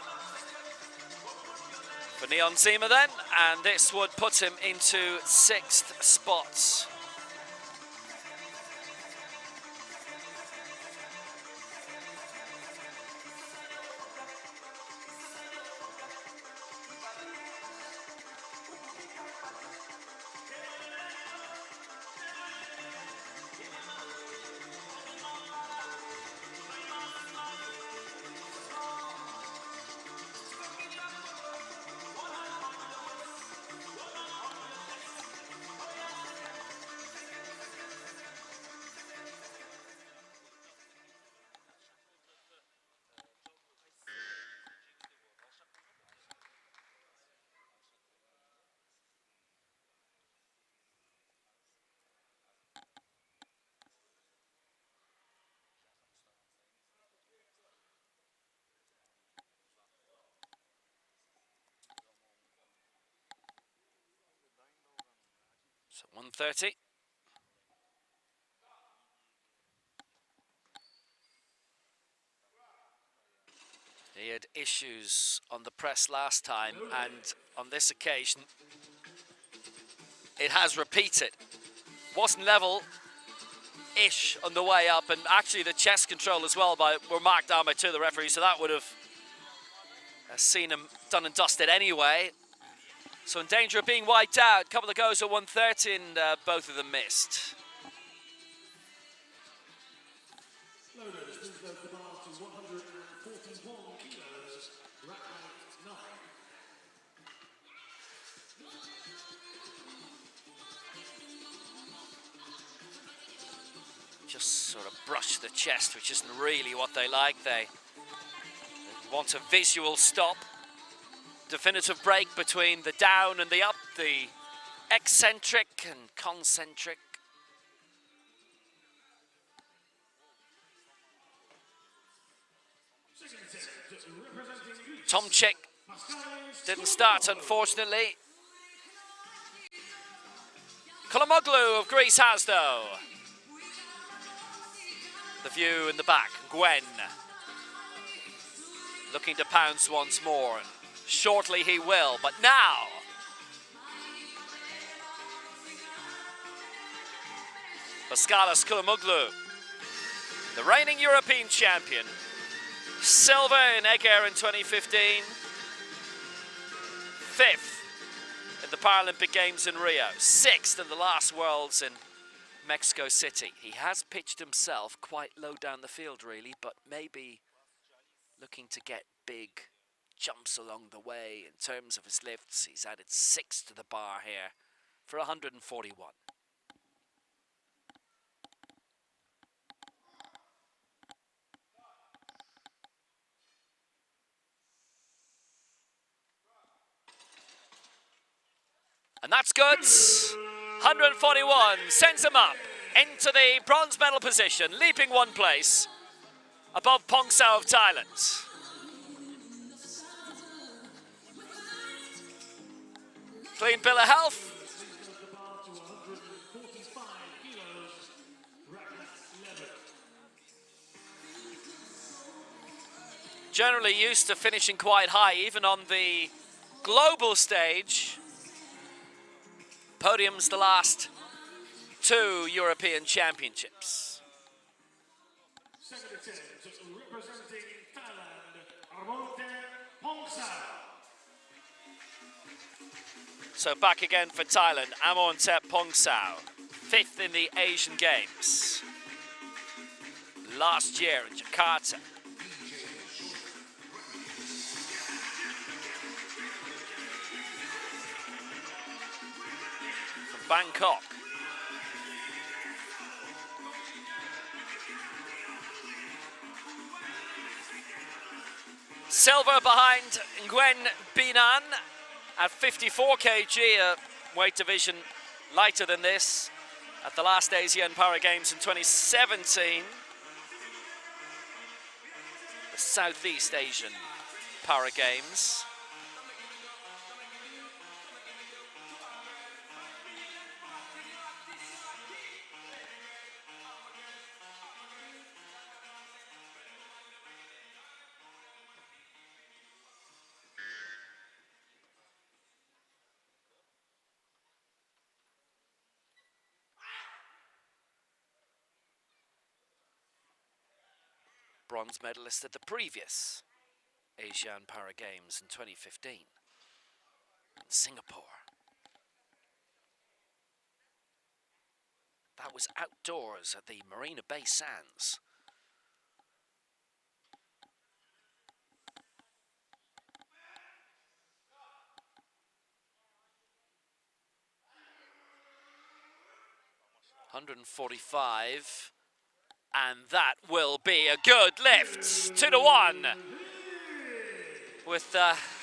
for Neon Zima then, and this would put him into 6th spot. So 130. He had issues on the press last time, and on this occasion, it has repeated. Wasn't level-ish on the way up, and actually the chest control as well were marked down by 2 of the referees, so that would have seen him done and dusted anyway. So in danger of being wiped out. A couple of goes at 130 and both of them missed. Just sort of brush the chest, which isn't really what they like. They want a visual stop. Definitive break between the down and the up, the eccentric and concentric. Tomczyk didn't start, unfortunately. Kolomoglu of Greece has, though. The view in the back, Gwen looking to pounce once more. And shortly he will, but now Paskalis Kolomoglu, the reigning European champion. Silver in Eger in 2015. 5th in the Paralympic Games in Rio. 6th in the last Worlds in Mexico City. He has pitched himself quite low down the field, really, but maybe looking to get big jumps along the way in terms of his lifts. He's added 6 to the bar here for 141. And that's good. 141 sends him up into the bronze medal position, leaping one place above Pongsao of Thailand. Clean bill of health. Generally used to finishing quite high, even on the global stage. Podiums the last 2 European Championships. Second attempt, representing Thailand, Pongsao. So back again for Thailand, Amontep Pongsao, 5th in the Asian Games. Last year in Jakarta. From Bangkok. Silver behind Nguyen Binan at 54 kg, a weight division lighter than this at the last Asian Para Games in 2017. The Southeast Asian Para Games. Bronze medalist at the previous Asian Para Games in 2015 in Singapore. That was outdoors at the Marina Bay Sands. $145. And that will be a good lift. 2-1. With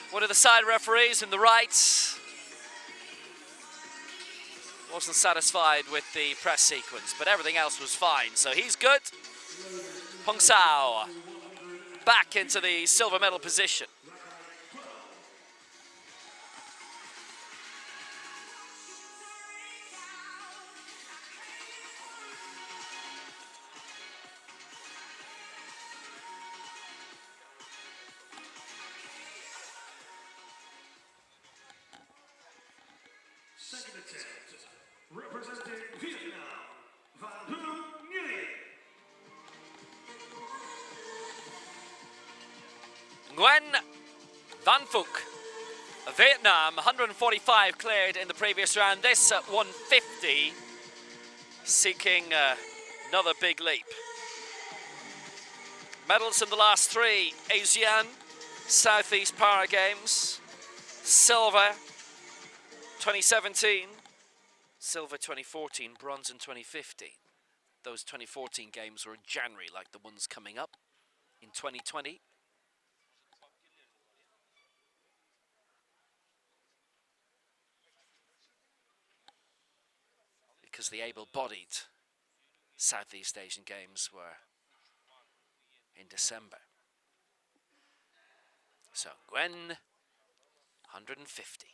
one of the side referees in the right. Wasn't satisfied with the press sequence, but everything else was fine. So he's good. Pongsao back into the silver medal position. Second attempt, representing Vietnam, Van Nguyen. Nguyen Van Phuc, Vietnam, 145 cleared in the previous round. This at 150, seeking another big leap. Medals in the last 3 Asian Southeast Para Games. Silver 2017, silver 2014, bronze in 2015. Those 2014 games were in January, like the ones coming up in 2020. Because the able-bodied Southeast Asian Games were in December. So Nguyen, 150.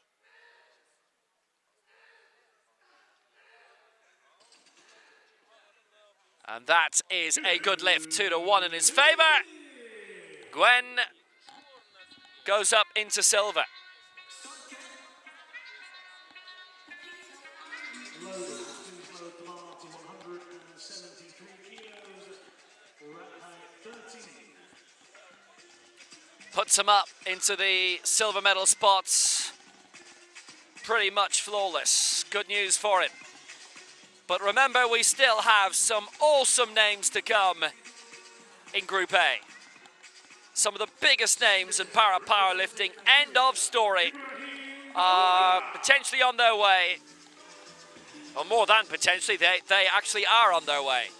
And that is a good lift, 2-1 in his favour. Nguyen goes up into silver. Puts him up into the silver medal spots. Pretty much flawless. Good news for him. But remember, we still have some awesome names to come in Group A. Some of the biggest names in para powerlifting, end of story, are potentially on their way. Or more than potentially, they actually are on their way.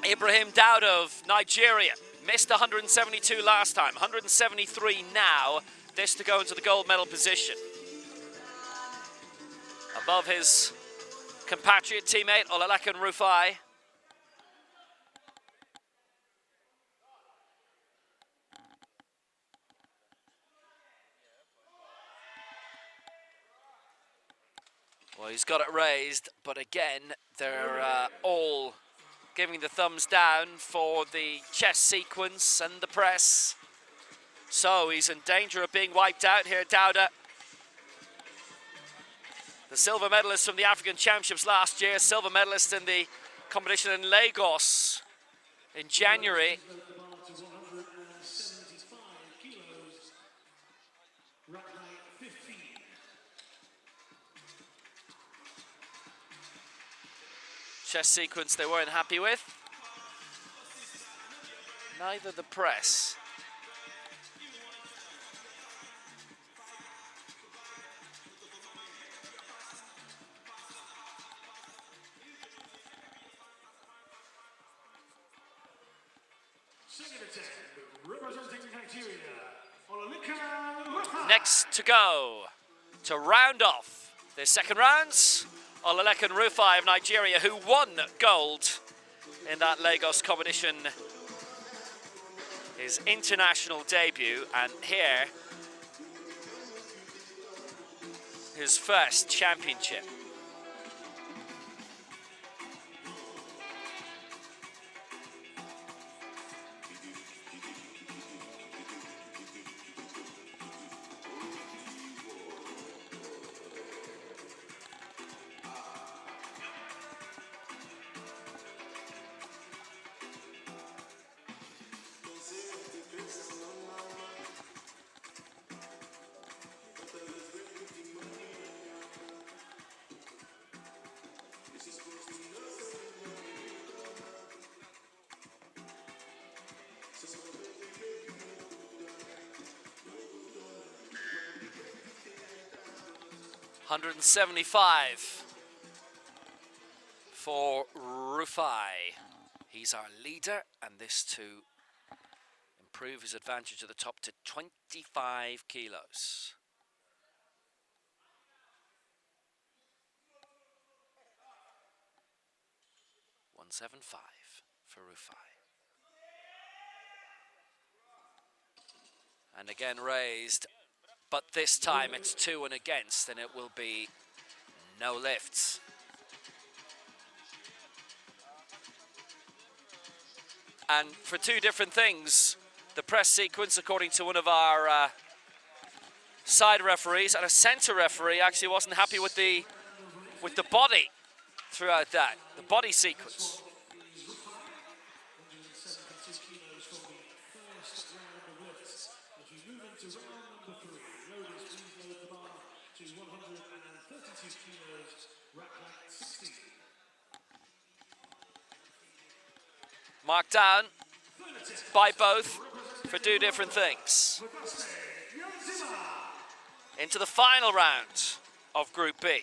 Ibrahim Dowd of Nigeria missed 172 last time, 173 now. This to go into the gold medal position. Above his compatriot teammate Olalekan Rufai. Well, he's got it raised, but again, they're all giving the thumbs down for the chest sequence and the press. So he's in danger of being wiped out here, Dowda. The silver medalist from the African Championships last year, silver medalist in the competition in Lagos in January. Chest sequence they weren't happy with. Neither the press. Next to go to round off their second rounds, Olalekan Rufai of Nigeria, who won gold in that Lagos competition, his international debut, and here his first championship. $175 for Rufai. He's our leader, and this to improve his advantage to the top to 25 kilos. $175 for Rufai. And again raised, but this time it's 2 and against, and it will be no lifts. And for two different things, the press sequence, according to one of our side referees, and a center referee actually wasn't happy with the body throughout that, the body sequence. Marked down by both for two different things. Into the final round of Group B.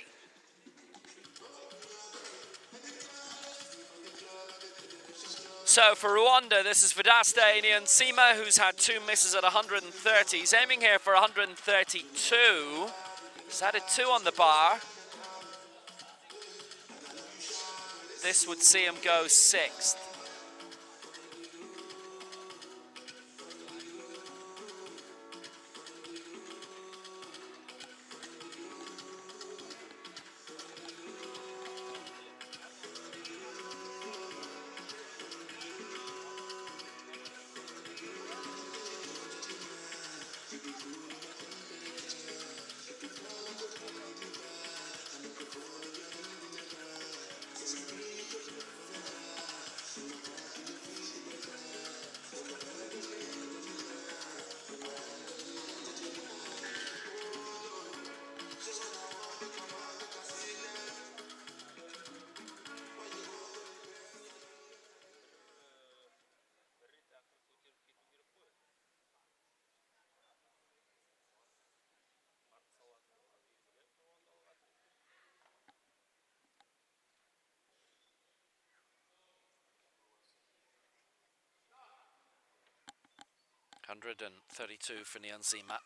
So for Rwanda, this is Vedaste Niyonsima, who's had 2 misses at 130. He's aiming here for 132. He's added 2 on the bar. This would see him go 6th. 132 for Nyanzima.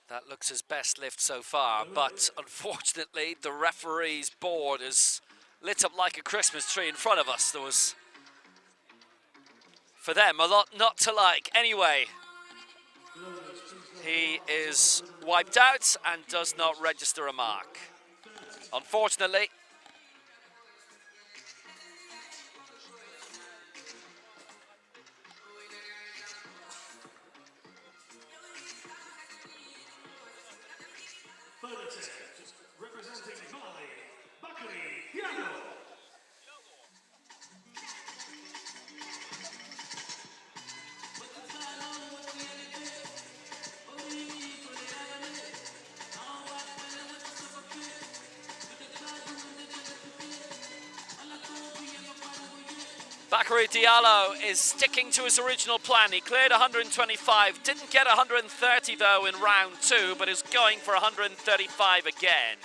That looks his best lift so far, but unfortunately the referee's board is lit up like a Christmas tree in front of us. There was, for them, a lot not to like. Anyway, he is wiped out and does not register a mark. Unfortunately. Representing Mali, Bakary Diallo. Bakary Diallo is sticking to his original plan. He cleared 125, didn't get 130 though in round 2, but is going for 135 again.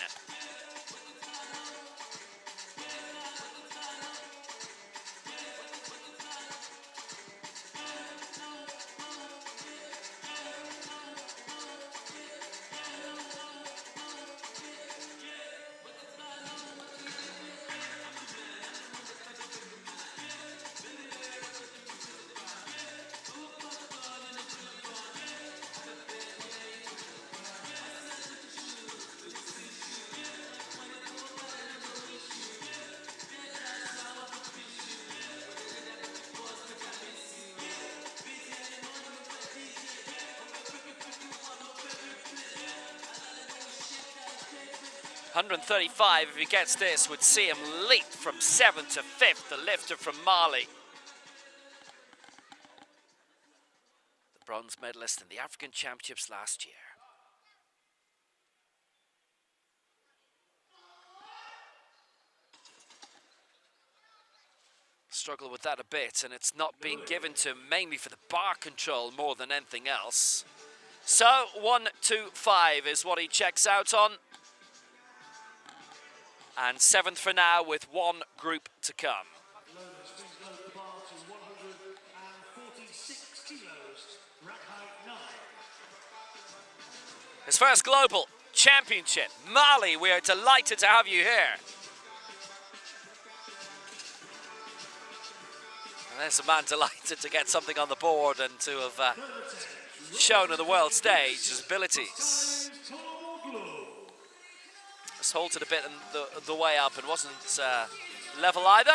$135, if he gets this, would see him leap from 7th to 5th, the lifter from Mali. The bronze medalist in the African Championships last year. Struggle with that a bit, and it's not being given to him mainly for the bar control more than anything else. So 125 is what he checks out on. And 7th for now with one group to come. His first global championship. Mali, we are delighted to have you here. And there's a man delighted to get something on the board and to have shown on the world stage his abilities. Halted a bit on the way up and wasn't level either.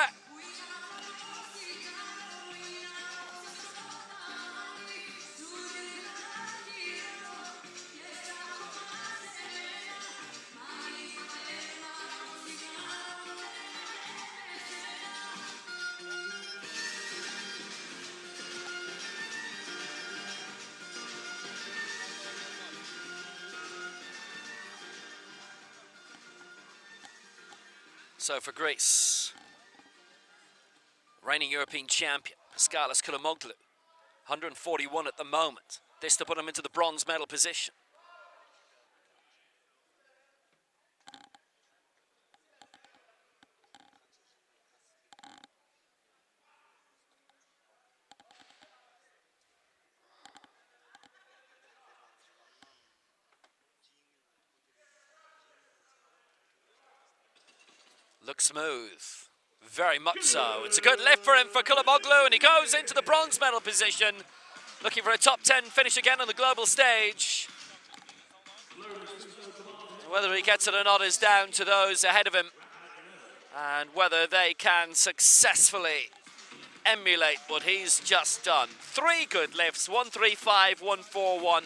So for Greece, reigning European champion, Paskalis Koulamoglu, 141 at the moment. This to put him into the bronze medal position. Looks smooth, very much so. It's a good lift for him for Koulamoglu, and he goes into the bronze medal position, looking for a top 10 finish again on the global stage. Whether he gets it or not is down to those ahead of him, and whether they can successfully emulate what he's just done. 3 good lifts, 135, 141,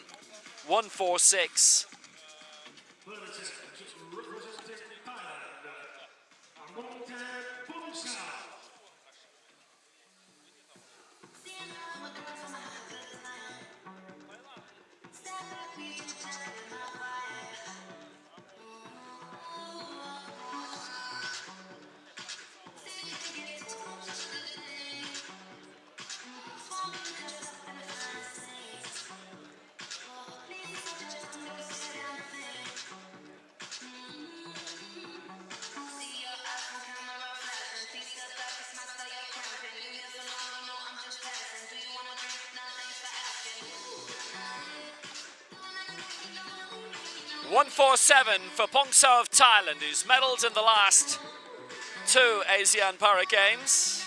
146. 147 for Pongso of Thailand, who's medalled in the last 2 Asian Para Games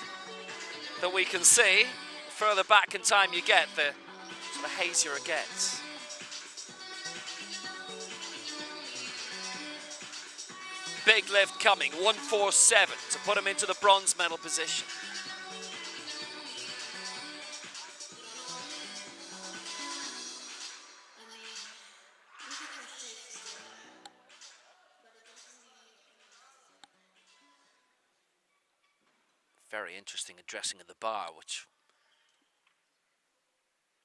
that we can see. The further back in time you get, the sort of hazier it gets. Big lift coming, 147 to put him into the bronze medal position. Very interesting addressing of the bar, which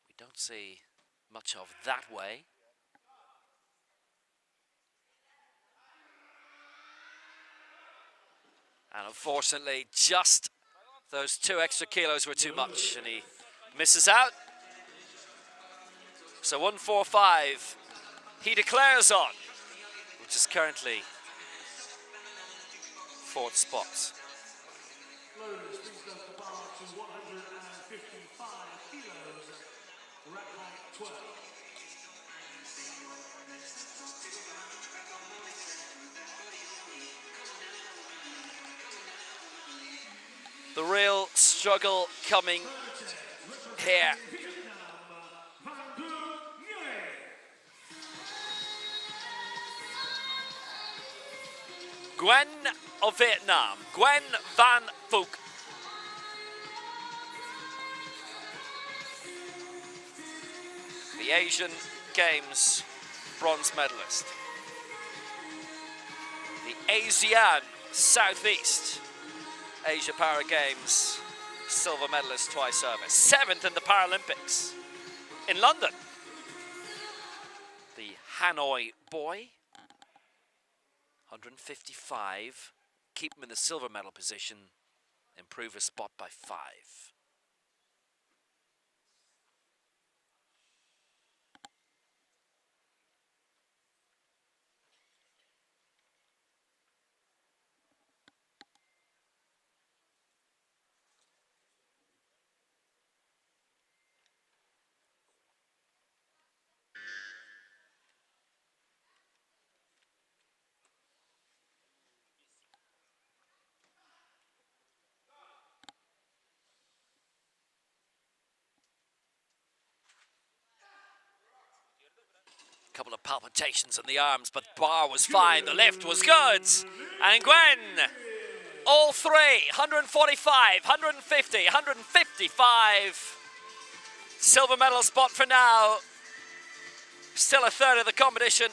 we don't see much of that way. And unfortunately, just those 2 extra kilos were too much, and he misses out. So 145, he declares on, which is currently 4th spot. Lowers brings up the bar to 155 kilos, rack height 12. The real struggle coming here. Gwen of Vietnam, Gwen Van Phuc. The Asian Games bronze medalist. The ASEAN Southeast Asia Para Games silver medalist twice over. 7th in the Paralympics in London. The Hanoi boy. 155, keep him in the silver medal position, improve his spot by 5. Couple of palpitations in the arms, but the bar was fine, the lift was good. And Gwen, all 3, 145, 150, 155. Silver medal spot for now. Still a third of the competition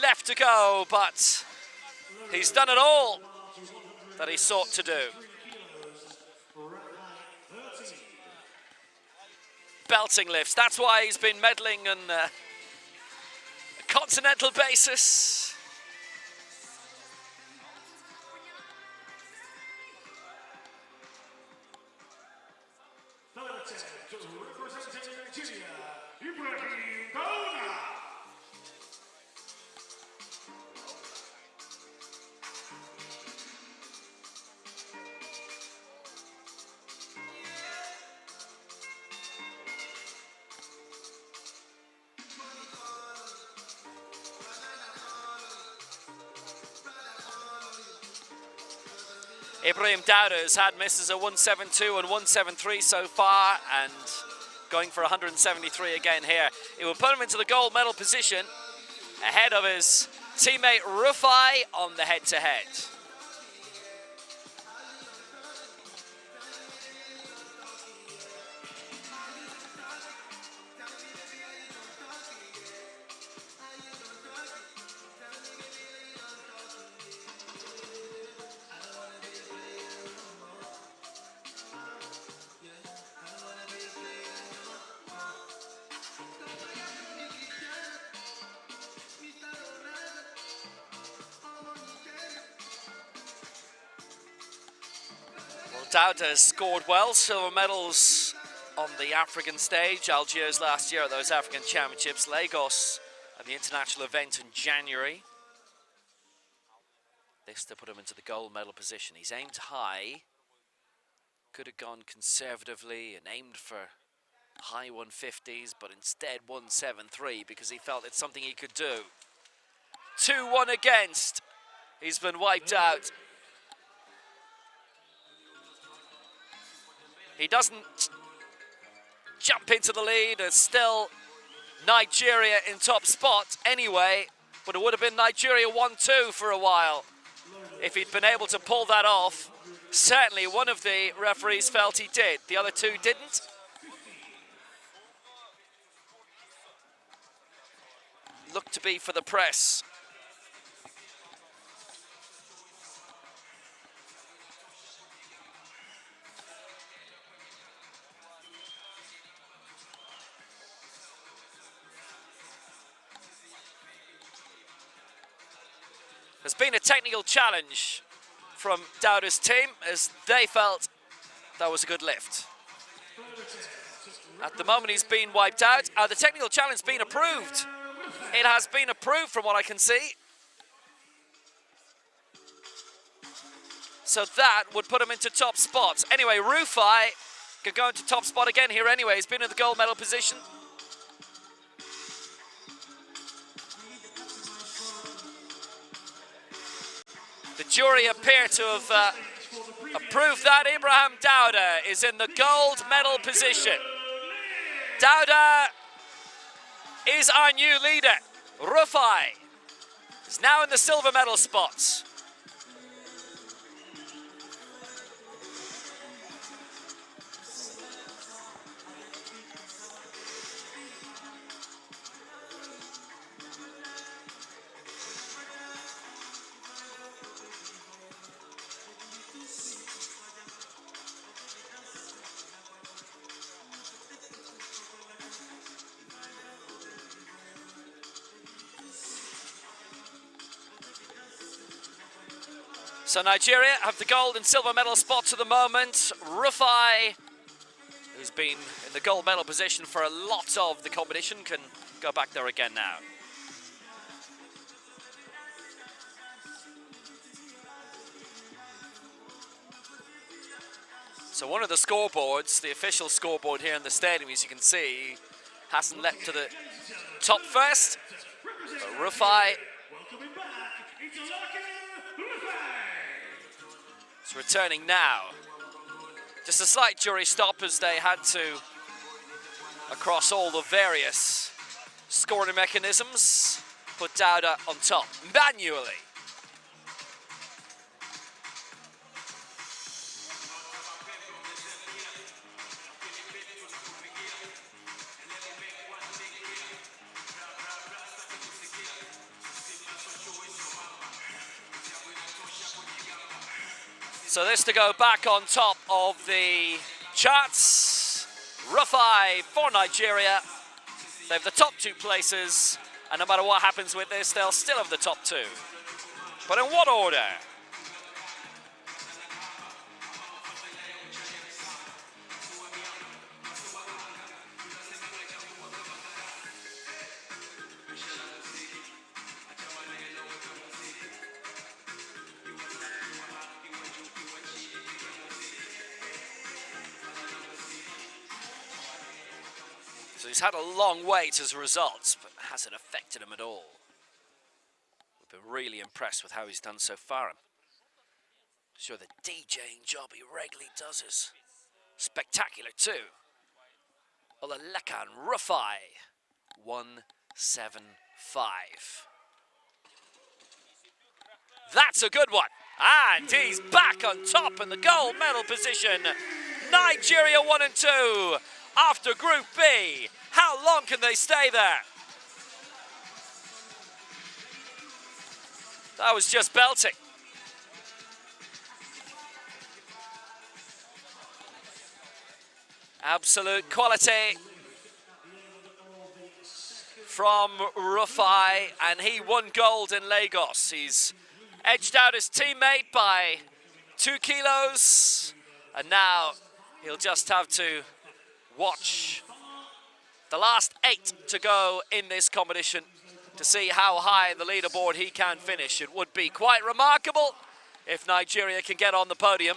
left to go, but he's done it all that he sought to do. Belting lifts, that's why he's been medaling on continental basis. Representing Nigeria, Ibrahim Dauna. Ibrahim Dauna has had misses at 172 and 173 so far, and going for 173 again here. It will put him into the gold medal position ahead of his teammate Rufai on the head-to-head. Dauna has scored well, silver medals on the African stage, Algiers last year at those African Championships, Lagos at the international event in January. This to put him into the gold medal position. He's aimed high, could have gone conservatively and aimed for high 150s, but instead 173 because he felt it's something he could do. 2-1 against. He's been wiped out. He doesn't jump into the lead. It's still Nigeria in top spot anyway, but it would have been Nigeria 1-2 for a while if he'd been able to pull that off. Certainly one of the referees felt he did. The other two didn't. Looked to be for the press. There's been a technical challenge from Dowda's team as they felt that was a good lift. At the moment he's been wiped out. The technical challenge has been approved. It has been approved from what I can see. So that would put him into top spots. Anyway, Rufai can go into top spot again here anyway. He's been in the gold medal position. The jury appear to have approved that. Ibrahim Dowda is in the gold medal position. Dowda is our new leader. Rufai is now in the silver medal spots. So Nigeria have the gold and silver medal spots at the moment. Rufai, who's been in the gold medal position for a lot of the competition, can go back there again now. So one of the scoreboards, the official scoreboard here in the stadium, as you can see, hasn't leapt to the top first. But Rufai is returning now. Just a slight jury stop as they had to, across all the various scoring mechanisms, put Dowda on top manually. So this to go back on top of the charts. Rufai for Nigeria. They have the top two places, and no matter what happens with this, they'll still have the top two. But in what order? So he's had a long wait as a result, but hasn't affected him at all. We've been really impressed with how he's done so far. I'm sure the DJing job he regularly does is spectacular too. Olalekan Rufai, 175. That's a good one. And he's back on top in the gold medal position. Nigeria 1 and 2 after Group B. How long can they stay there? That was just belting. Absolute quality from Rufai, and he won gold in Lagos. He's edged out his teammate by 2 kilos, and now he'll just have to watch the last 8 to go in this competition to see how high the leaderboard he can finish. It would be quite remarkable if Nigeria can get on the podium.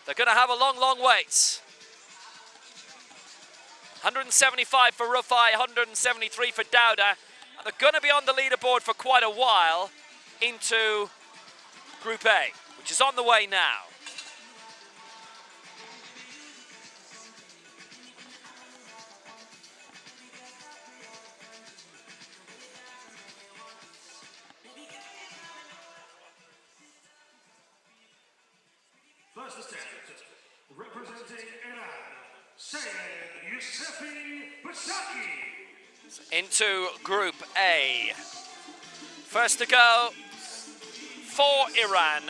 They're going to have a long, long wait. 175 for Rufai, 173 for Dowda. And they're going to be on the leaderboard for quite a while. into Group A, which is on the way now. First attempt, representing Iran, into Group A. First to go for Iran.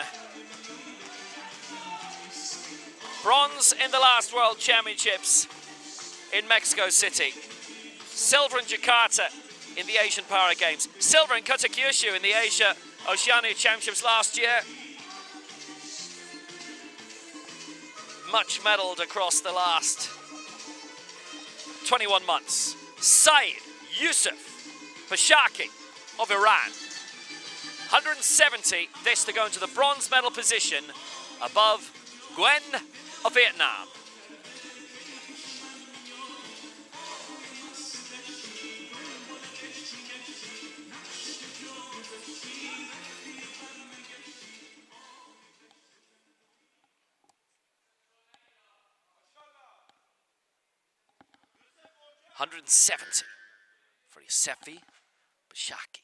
Bronze in the last World Championships in Mexico City. Silver in Jakarta in the Asian Para Games. Silver in Kazakhstan in the Asia Oceania Championships last year. Much medalled across the last 21 months. Saeed Yusuf Bashaki of Iran. 170, this to go into the bronze medal position above Nguyen of Vietnam. $170 for Yusefi Bashaki.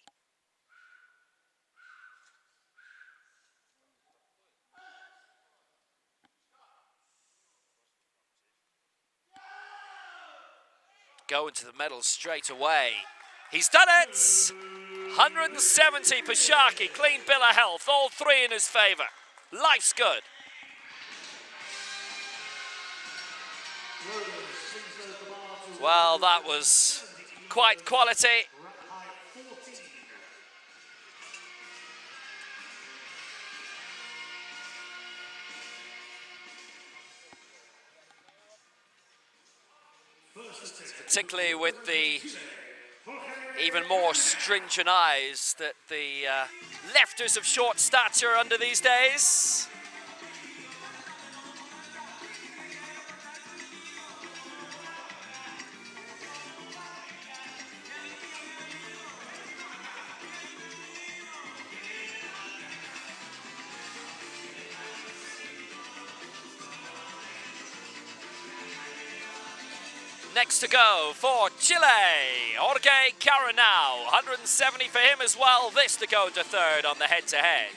Go into the medals straight away. He's done it! 170 Bashaki, clean bill of health, all three in his favour. Life's good. Well, that was quite quality. Particularly with the even more stringent eyes that the lefters of short stature are under these days. Next to go for Chile, Jorge Caranao, 170 for him as well. This to go to third on the head-to-head.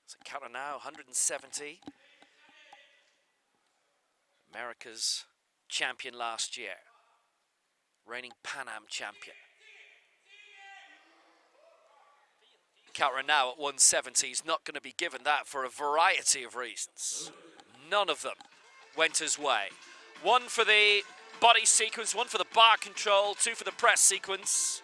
So Caranao, 170. America's champion last year. Reigning Pan Am champion. Caranao at 170 is not going to be given that for a variety of reasons. None of them went his way. One for the body sequence, one for the bar control, two for the press sequence.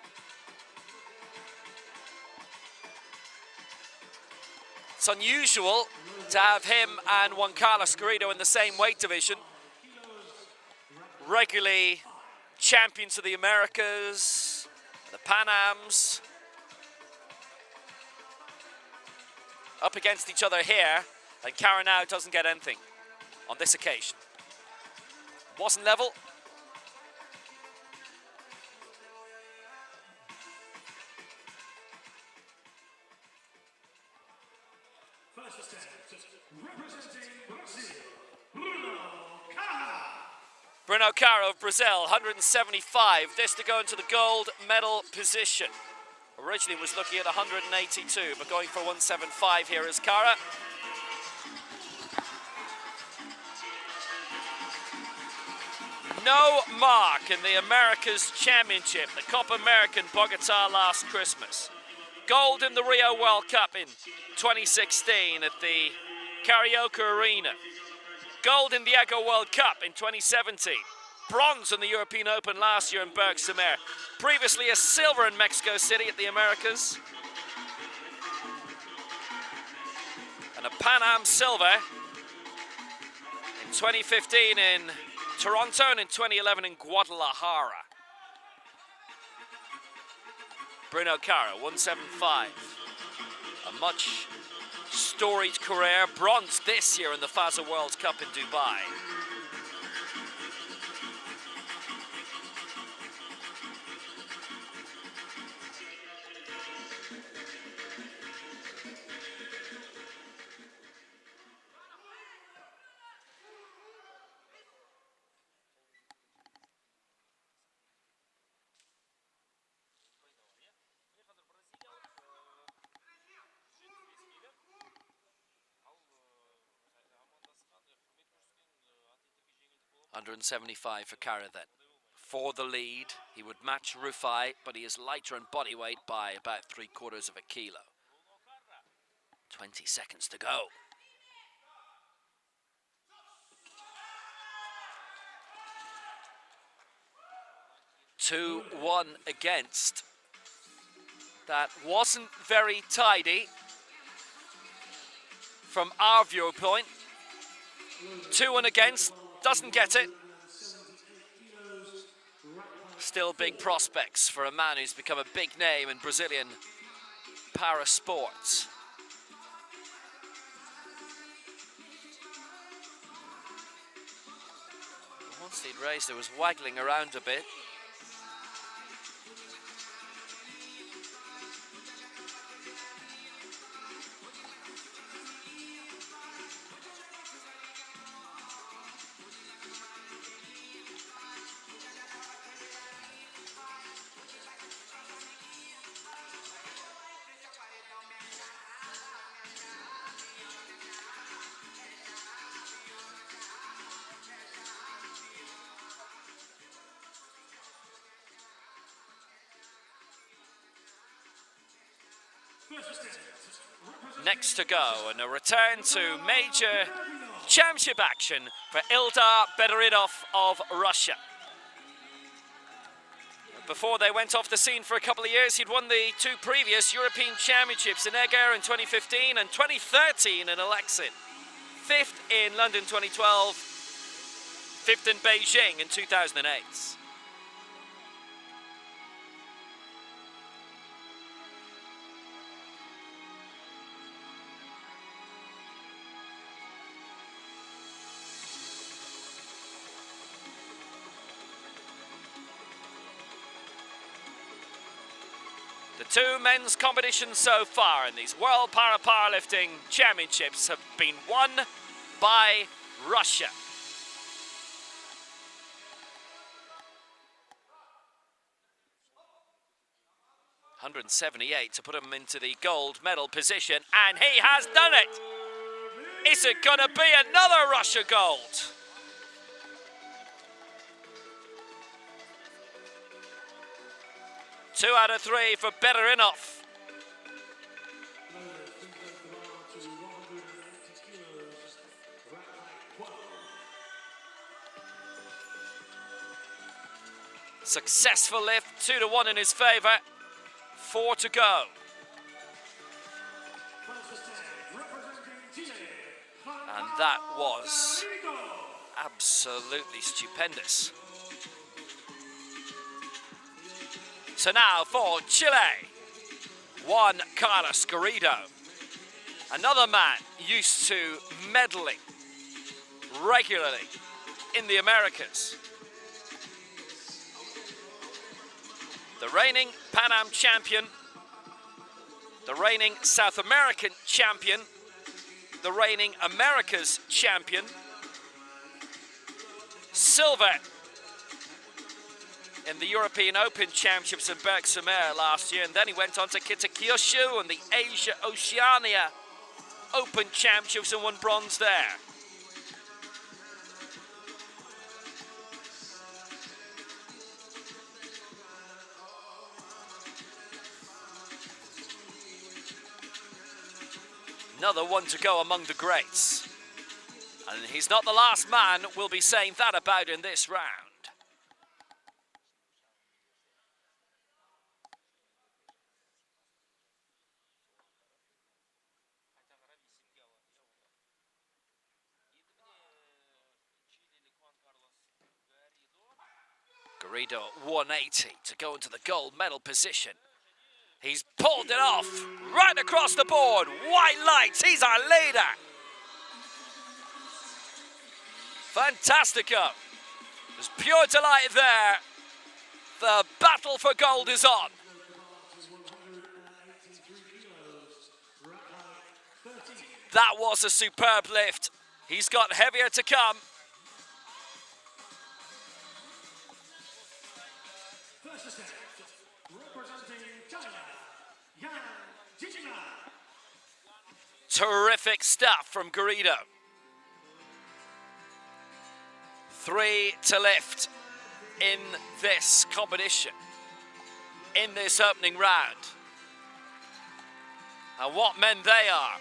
It's unusual to have him and Juan Carlos Garrido in the same weight division. Regularly champions of the Americas, the Pan Ams. Up against each other here, and Caranao doesn't get anything on this occasion. Wasn't level. Bruno Caro of Brazil, 175. This to go into the gold medal position. Originally was looking at 182, but going for 175 here is Cara. No mark in the Americas Championship, the Copa America in Bogota last Christmas. Gold in the Rio World Cup in 2016 at the Karaoke Arena. Gold in the Echo World Cup in 2017. Bronze in the European Open last year in Bergsamir. Previously a silver in Mexico City at the Americas. And a Pan Am silver in 2015 in Toronto and in 2011 in Guadalajara. Bruno Cara, 175. A much storied career. Bronze this year in the FASA World Cup in Dubai. $175 for Cara then. For the lead, he would match Rufai, but he is lighter in body weight by about 3/4 of a kilo. 20 seconds to go. (2-1) against. That wasn't very tidy from our viewpoint. 2-1 against. Doesn't get it. Still big prospects for a man who's become a big name in Brazilian para sports. Once he'd raised, it was waggling around a bit. Next to go, and a return to major championship action for Ildar Bedaridov of Russia. Before they went off the scene for a couple of years, he'd won the 2 previous European Championships in Eger in 2015 and 2013 in Alexin. 5th in London 2012, 5th in Beijing in 2008. The 2 men's competitions so far in these World Para Powerlifting Championships have been won by Russia. $178 to put him into the gold medal position, and he has done it! Is it going to be another Russia gold? Two out of 3 for Bedaridov. Successful lift, 2-1 in his favour. 4 to go. And that was absolutely stupendous. So now for Chile, Juan Carlos Garrido. Another man used to medaling regularly in the Americas. The reigning Pan Am champion, the reigning South American champion, the reigning Americas champion, silver in the European Open Championships in Bergsamir last year, and then he went on to Kitakyushu and the Asia Oceania Open Championships and won bronze there. Another one to go among the greats. And he's not the last man we'll be saying that about in this round. Garrido 180 to go into the gold medal position. He's pulled it off right across the board. White lights, he's our leader. Fantastico. There's pure delight there. The battle for gold is on. That was a superb lift. He's got heavier to come. Terrific stuff from Garrido. 3 to lift in this competition, in this opening round. And what men they are.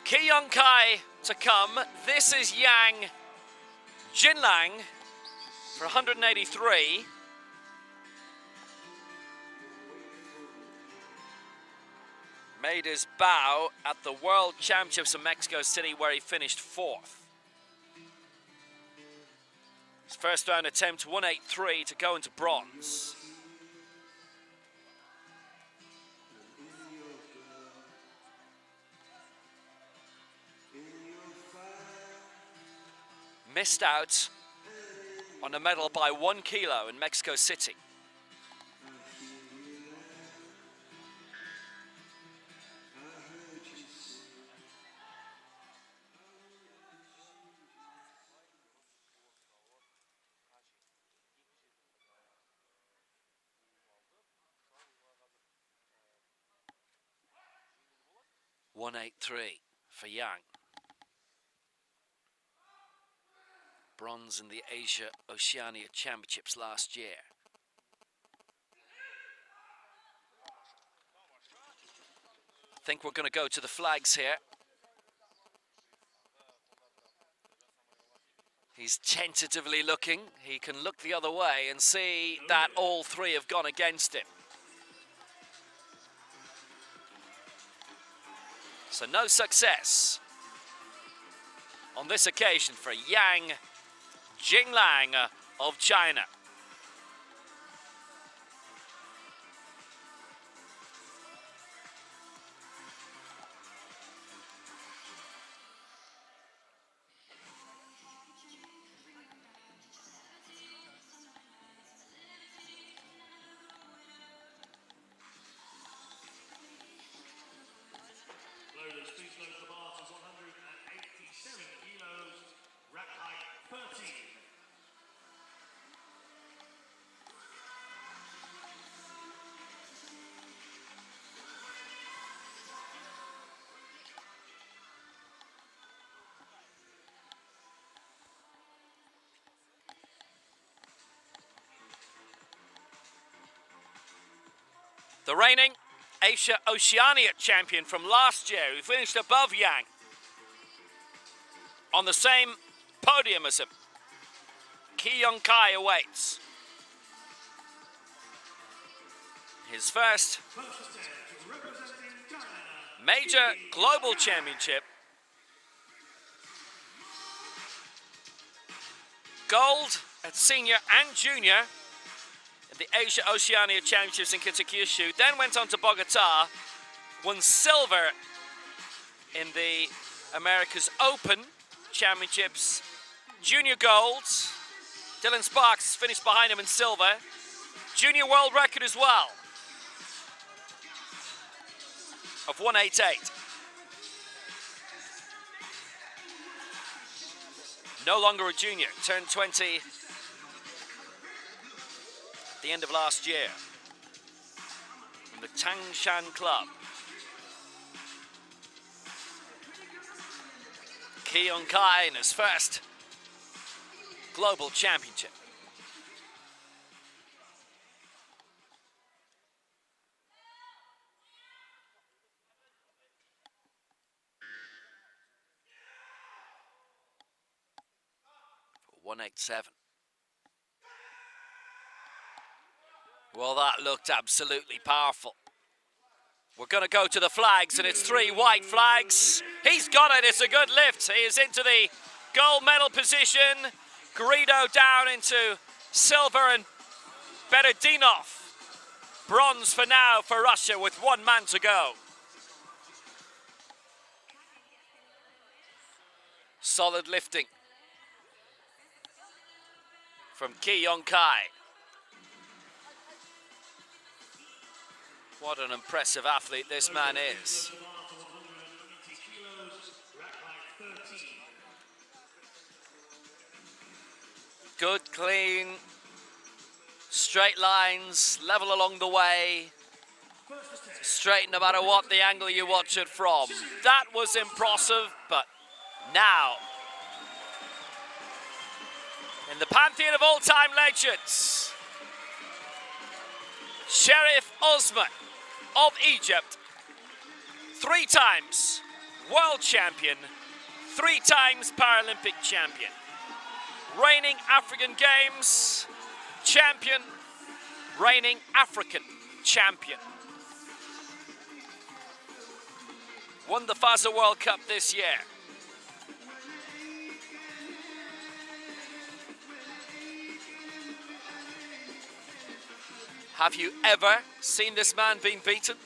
Ki Young Kai to come. This is Yang Jinlang for 183. Made his bow at the World Championships in Mexico City, where he finished 4th. His first round attempt, 183 to go into bronze. Missed out on a medal by 1 kilo in Mexico City. .183 for Yang. Bronze in the Asia Oceania Championships last year. I think we're going to go to the flags here. He's tentatively looking. He can look the other way and see that all 3 have gone against him. So no success on this occasion for Yang Jinlang of China. Please note the bar is 187 kilos, rack height 13. The reigning Asia Oceania champion from last year, who finished above Yang on the same podium as him. Ki Young Kai awaits his first major global championship. Gold at senior and junior in the Asia Oceania Championships in Kazakhstan, then went on to Bogota, won silver in the America's Open Championships, junior gold. Dylan Sparks finished behind him in silver, junior world record as well of 188. No longer a junior, turned 20 at the end of last year from the Tangshan Club. Ki Young Kai in his first global championship. 187. Well, that looked absolutely powerful. We're going to go to the flags, and it's 3 white flags. He's got it. It's a good lift. He is into the gold medal position. Garrido down into silver, and Beredinov. Bronze for now for Russia with 1 man to go. Solid lifting from Ki Yong-kai. What an impressive athlete this man is. Good, clean, straight lines, level along the way. Straight no matter what the angle you watch it from. That was impressive, but now, in the pantheon of all-time legends, Sheriff Osman of Egypt, 3 times world champion, 3 times Paralympic champion, reigning African Games champion, reigning African champion. Won the FASA World Cup this year. Have you ever seen this man being beaten?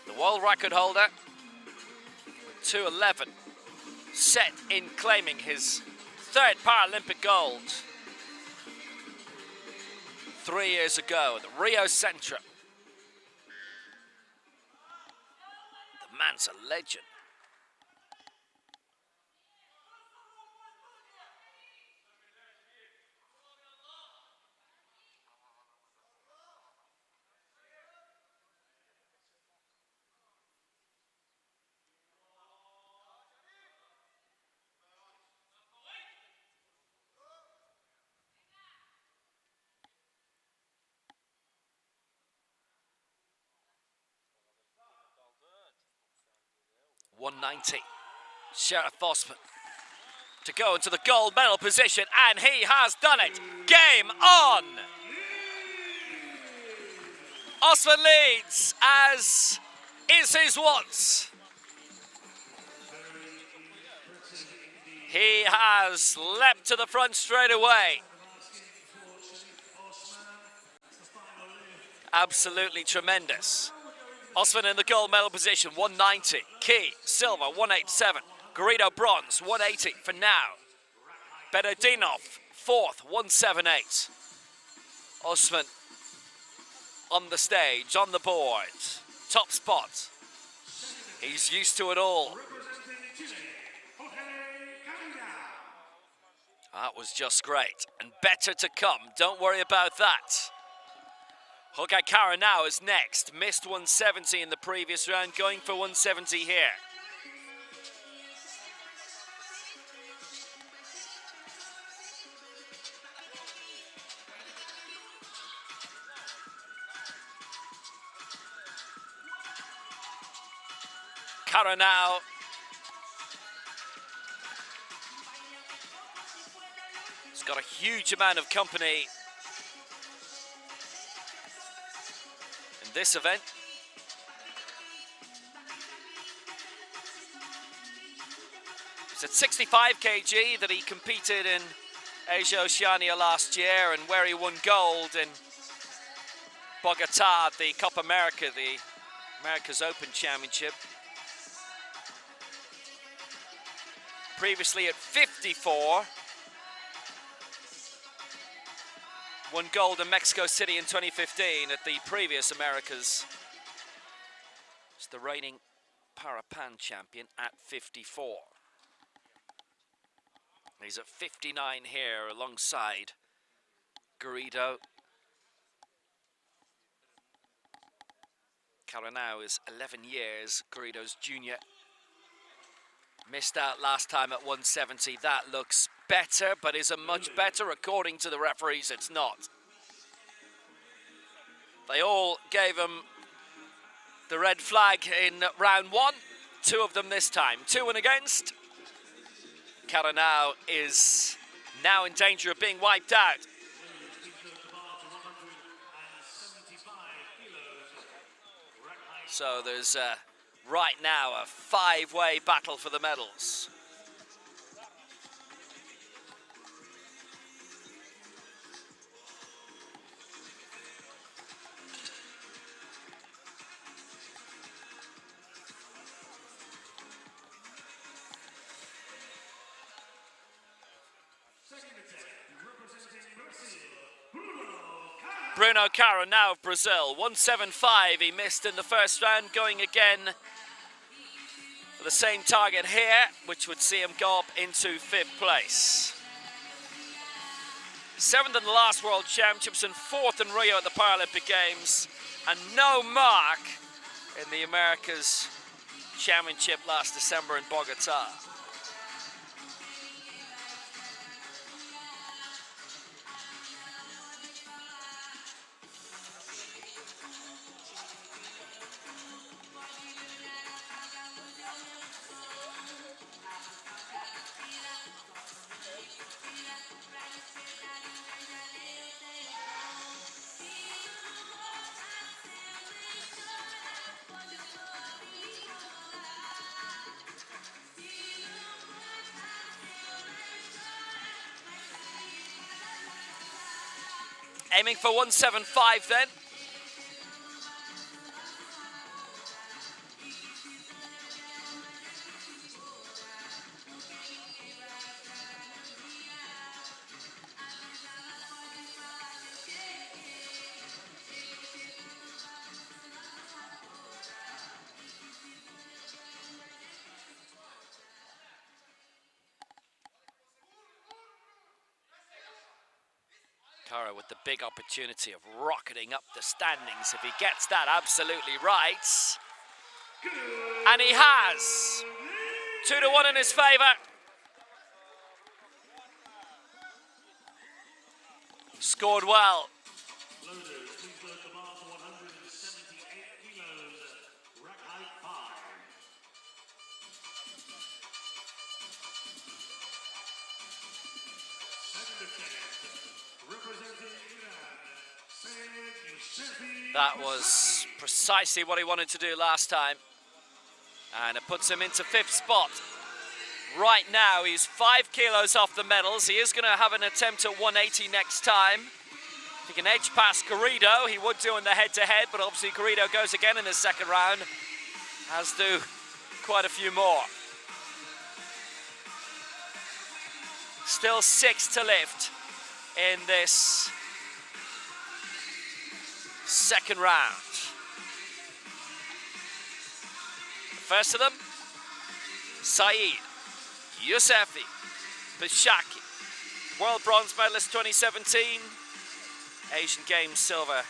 The world record holder, 2:11, set in claiming his 3rd Paralympic gold 3 years ago at the Rio Centro. The man's a legend. .190. Sheriff Osman to go into the gold medal position, and he has done it. Game on! Osman leads, as is his wont. He has leapt to the front straight away. Absolutely tremendous. Osman in the gold medal position, 190. Ki, silver, 187. Garrido, bronze, 180 for now. Beredinov, 4th, 178. Osman on the stage, on the board. Top spot. He's used to it all. That was just great. And better to come. Don't worry about that. Jorge Caranao is next. Missed 170 in the previous round, going for 170 here. Caranao. He's got a huge amount of company in this event. It's at 65 kg that he competed in Asia Oceania last year, and where he won gold in Bogota, the Copa America, the America's Open Championship. Previously at 54. Won gold in Mexico City in 2015 at the previous Americas. It's the reigning Para-Pan champion at 54. He's at 59 here alongside Garrido. Caranao is 11 years, Garrido's junior. Missed out last time at 170. That looks better, but is it much better? According to the referees, it's not. They all gave him the red flag in round 1. two of them this time. 2 and against. Kara now is in danger of being wiped out. So there's right now a 5-way battle for the medals. Bruno Caro now of Brazil, 175. He missed in the first round, going again for the same target here, which would see him go up into 5th place. 7th in the last World Championships and 4th in Rio at the Paralympic Games, and no mark in the Americas Championship last December in Bogota. Aiming for 175 then. Kara with the big opportunity of rocketing up the standings if he gets that absolutely right. And he has. 2-1 in his favour. Scored well. That was precisely what he wanted to do last time. And it puts him into 5th spot. Right now, he's 5 kilos off the medals. He is going to have an attempt at 180 next time. If he can edge past Garrido, he would do in the head-to-head, but obviously Garrido goes again in the second round, as do quite a few more. Still 6 to lift in this second round. First of them, Saeed Yousefi Bashaki, World Bronze Medalist 2017, Asian Games silver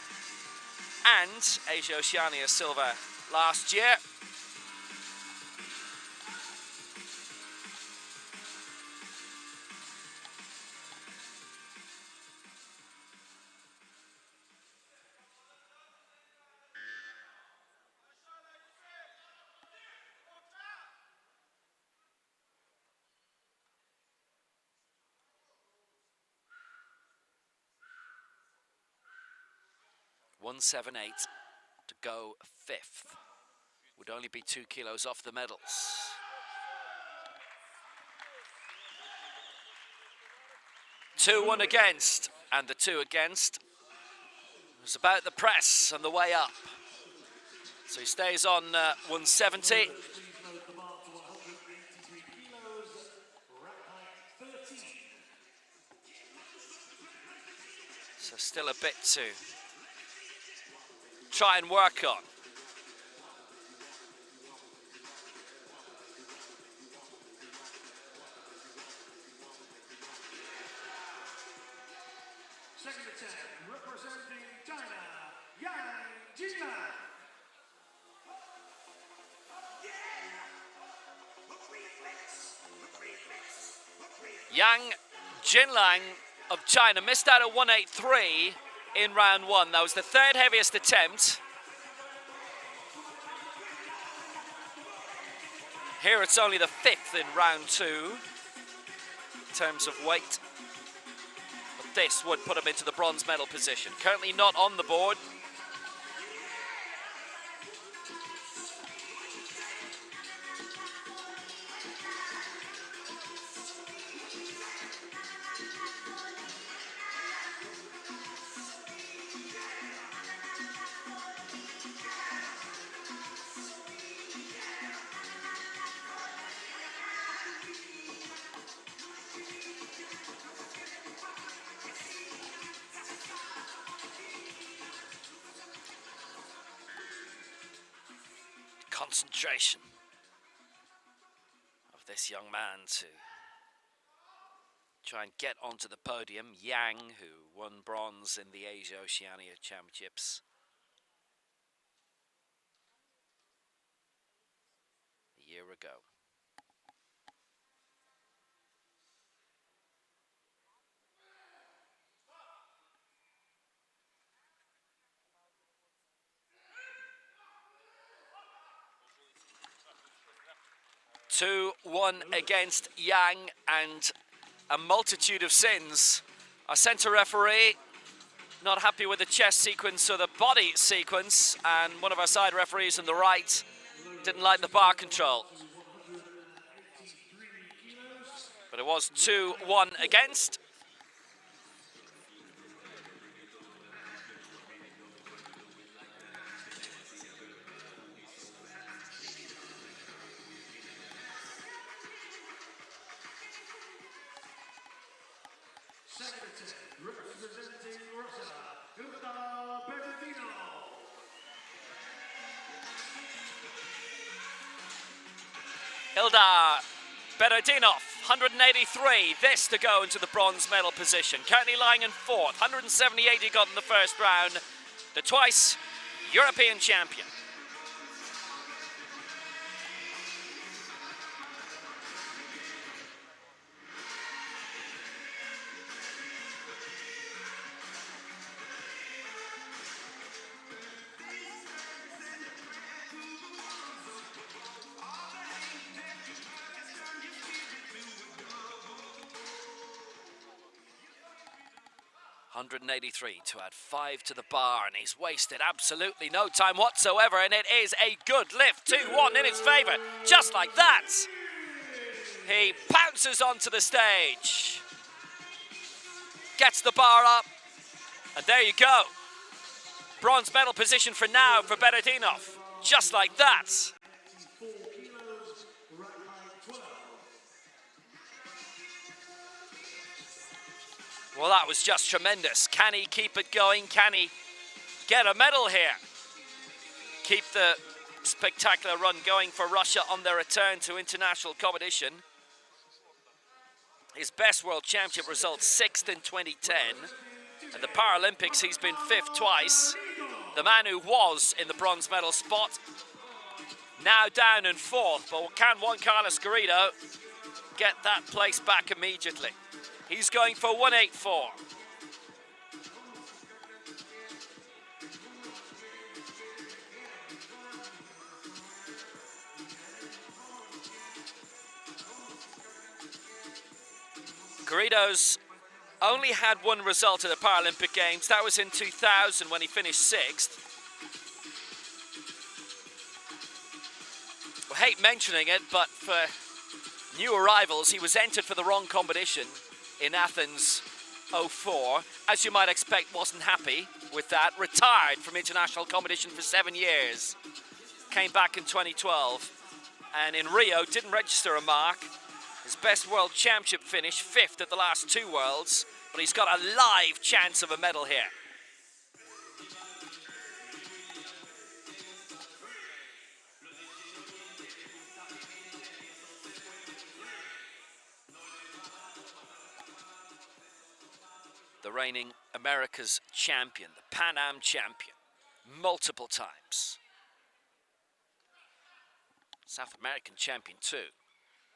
and Asia Oceania silver last year. .178 to go 5th. Would only be 2 kilos off the medals. .2-1 against, and the 2 against was about the press on the way up. So he stays on 170. So still a bit to try and work on. Second attempt, representing China, Yang Jinlan. Yang Jinlan of China missed out at 183 in round 1. That was the 3rd heaviest attempt. Here it's only the 5th in round 2 in terms of weight. But this would put him into the bronze medal position. Currently not on the board. Concentration of this young man to try and get onto the podium. Yang, who won bronze in the Asia Oceania Championships a year ago. Two, one against Yang, and a multitude of sins. Our centre referee not happy with the chest sequence or the body sequence, and one of our side referees on the right didn't like the bar control. But it was 2-1 against. Representing Russia, Ildar Berediinov, 183, this to go into the bronze medal position. Currently lying in 4th, 178 he got in the first round. The twice European champion. $183 to add 5 to the bar, and he's wasted absolutely no time whatsoever, and it is a good lift, 2-1 in his favour, just like that. He pounces onto the stage, gets the bar up, and there you go. Bronze medal position for now for Berediinov, just like that. Well, that was just tremendous. Can he keep it going? Can he get a medal here? Keep the spectacular run going for Russia on their return to international competition. His best world championship result, 6th in 2010. At the Paralympics, he's been 5th twice. The man who was in the bronze medal spot, now down in 4th. But can Juan Carlos Garrido get that place back immediately? He's going for 184. Garrido's only had one result at the Paralympic Games. That was in 2000 when he finished 6th. I hate mentioning it, but for new arrivals, he was entered for the wrong competition in Athens 04. As you might expect, wasn't happy with that. Retired from international competition for 7 years. Came back in 2012. And in Rio, didn't register a mark. His best world championship finish, 5th at the last 2 worlds. But he's got a live chance of a medal here. The reigning America's champion, the Pan Am champion, multiple times. South American champion too,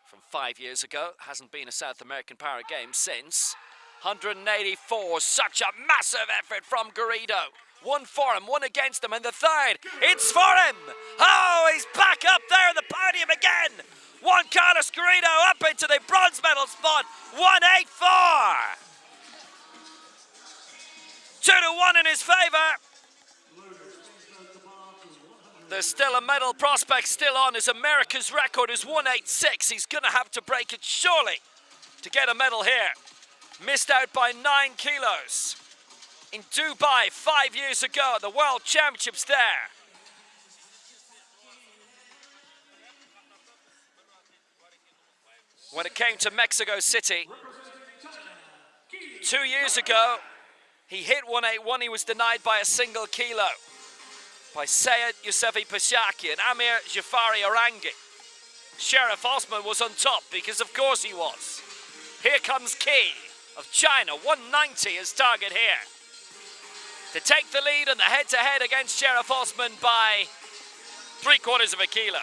from 5 years ago. Hasn't been a South American Para Games since. 184, such a massive effort from Garrido. One for him, one against him, and the third, it's for him! Oh, he's back up there on the podium again! there's still a medal prospect still on. His America's record is 186. He's going to have to break it, surely, to get a medal here. Missed out by 9 kilos in Dubai 5 years ago, the World Championships there. When it came to Mexico City 2 years ago, he hit 181. He was denied by a single kilo by Sayed Yousefi Pashaki and Amir Jafari Orangi. Sheriff Osman was on top because of course he was. Here comes Ki of China, 190 his target here. To take the lead in the head-to-head against Sheriff Osman by 3/4 of a kilo.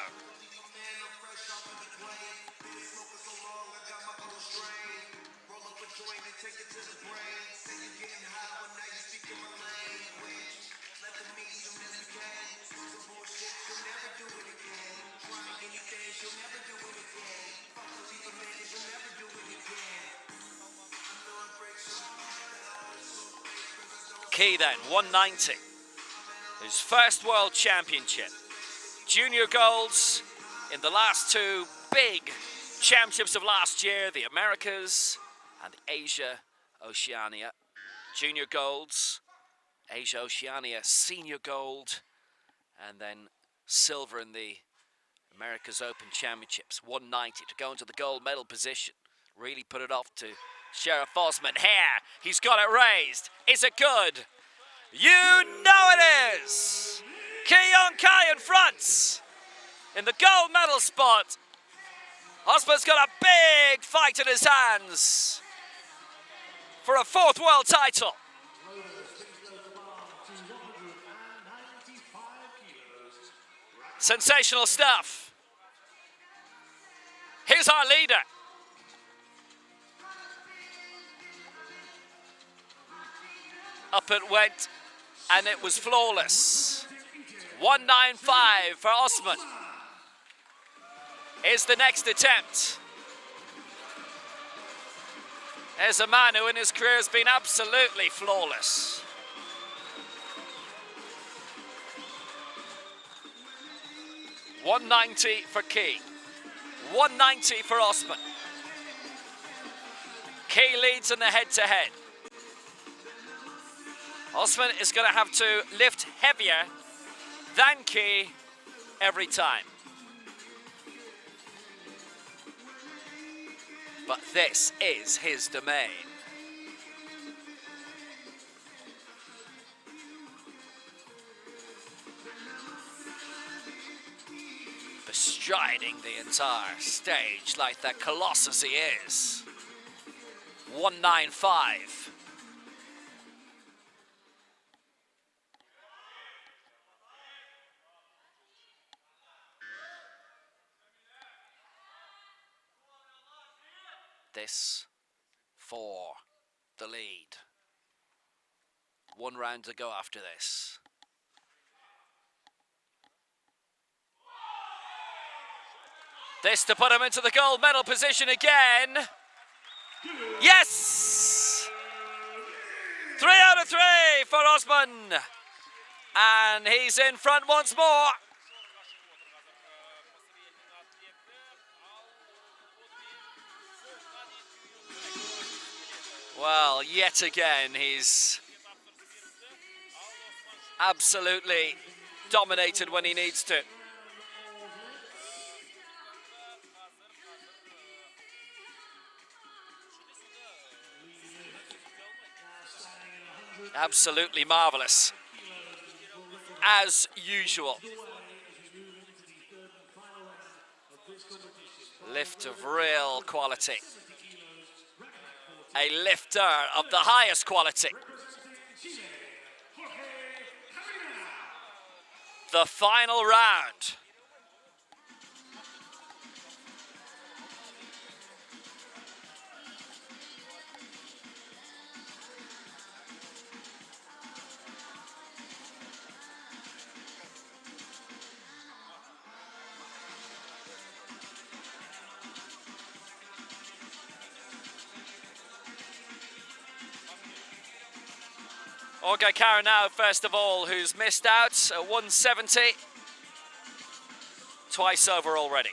Ki then, 190. His first World Championship. Junior golds in the last two big championships of last year, the Americas and the Asia Oceania. Junior golds, Asia Oceania senior gold, and then silver in the America's Open Championships. 190 to go into the gold medal position. Really put it off to Sheriff Osman here. He's got it raised. Is it good? You know it is! Ki Yong-kai in front in the gold medal spot. Osman's got a big fight in his hands for a 4th world title. Sensational stuff. Here's our leader. Up it went, and it was flawless. 195 for Osman. Here's the next attempt. There's a man who in his career has been absolutely flawless. $190 for Ki. 190 for Osman. Ki leads in the head-to-head. Osman is going to have to lift heavier than Ki every time. But this is his domain. Bestriding the entire stage like the colossus he is. 195. This for the lead. 1 round to go after this. This to put him into the gold medal position again. Yes! 3 out of 3 for Osman. And he's in front once more. Well, yet again, he's absolutely dominated when he needs to. Absolutely marvelous, as usual. Lift of real quality. A lifter of the highest quality. The final round. Olga Karanau, first of all, who's missed out at 170. twice over already.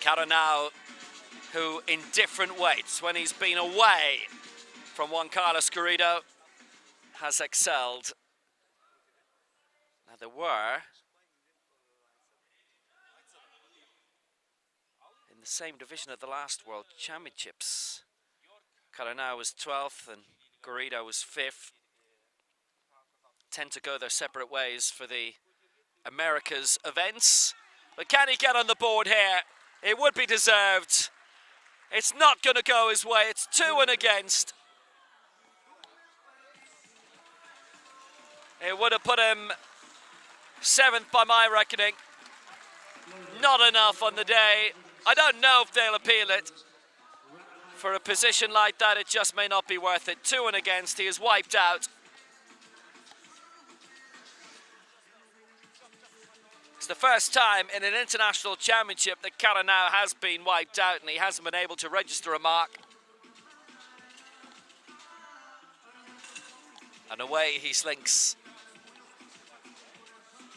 Karanau, who in different weights, when he's been away from Juan Carlos Garrido, has excelled. Now there were, in the same division at the last World Championships, Karanau was 12th and Garrido was 5th. Tend to go their separate ways for the Americas events. But can he get on the board here? It would be deserved. It's not going to go his way. It's 2 and against. It would have put him 7th by my reckoning. Not enough on the day. I don't know if they'll appeal it. For a position like that, it just may not be worth it. 2 and against. He is wiped out. It's the first time in an international championship that Karanau has been wiped out and he hasn't been able to register a mark. And away he slinks.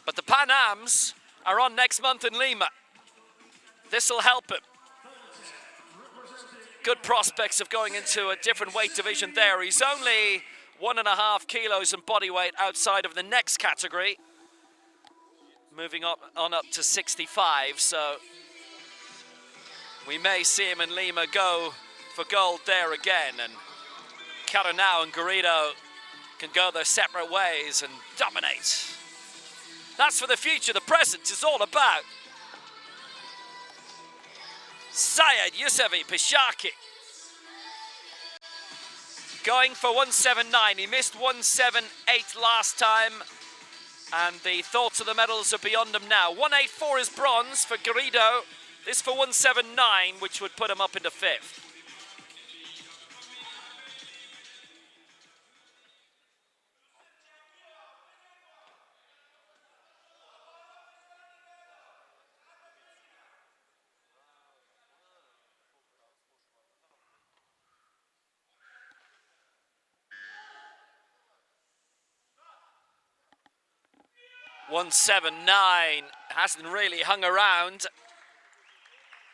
But the Pan Ams are on next month in Lima. This will help him. Good prospects of going into a different weight division there. He's only 1.5 kilos in body weight outside of the next category. Moving on up to 65, so we may see him in Lima go for gold there again, and Karanau and Garrido can go their separate ways and dominate. That's for the future. The present is all about Syed Yusefi Pishaki going for 179. He missed 178 last time. And the thoughts of the medals are beyond him now. 184 is bronze for Garrido. This for 179, which would put him up into 5th. .179 hasn't really hung around.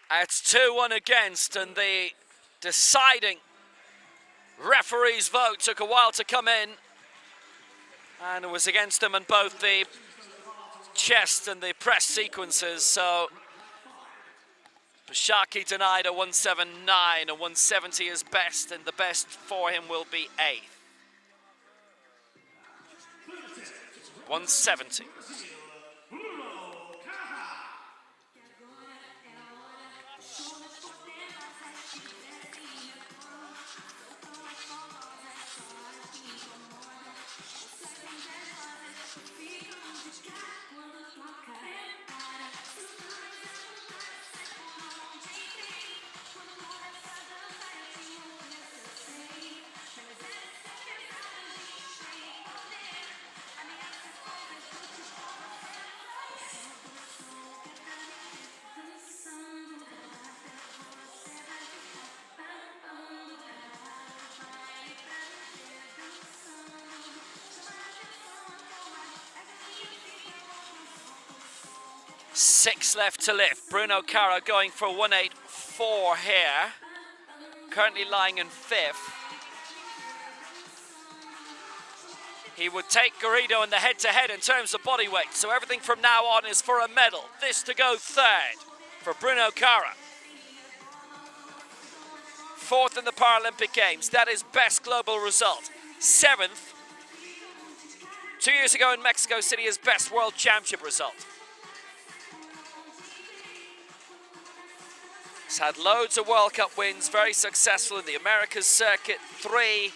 It's 2-1 against, and the deciding referee's vote took a while to come in, and it was against him in both the chest and the press sequences. So Pishaki denied a 179, and 170 is best, and the best for him will be 8th. 170. Six left to lift. Bruno Cara going for 184 here. Currently lying in 5th. He would take Garrido in the head-to-head in terms of body weight. So everything from now on is for a medal. This to go 3rd for Bruno Cara. 4th in the Paralympic Games. That is best global result. 7th. 2 years ago in Mexico City, his best World Championship result. He's had loads of World Cup wins, very successful in the Americas circuit, 3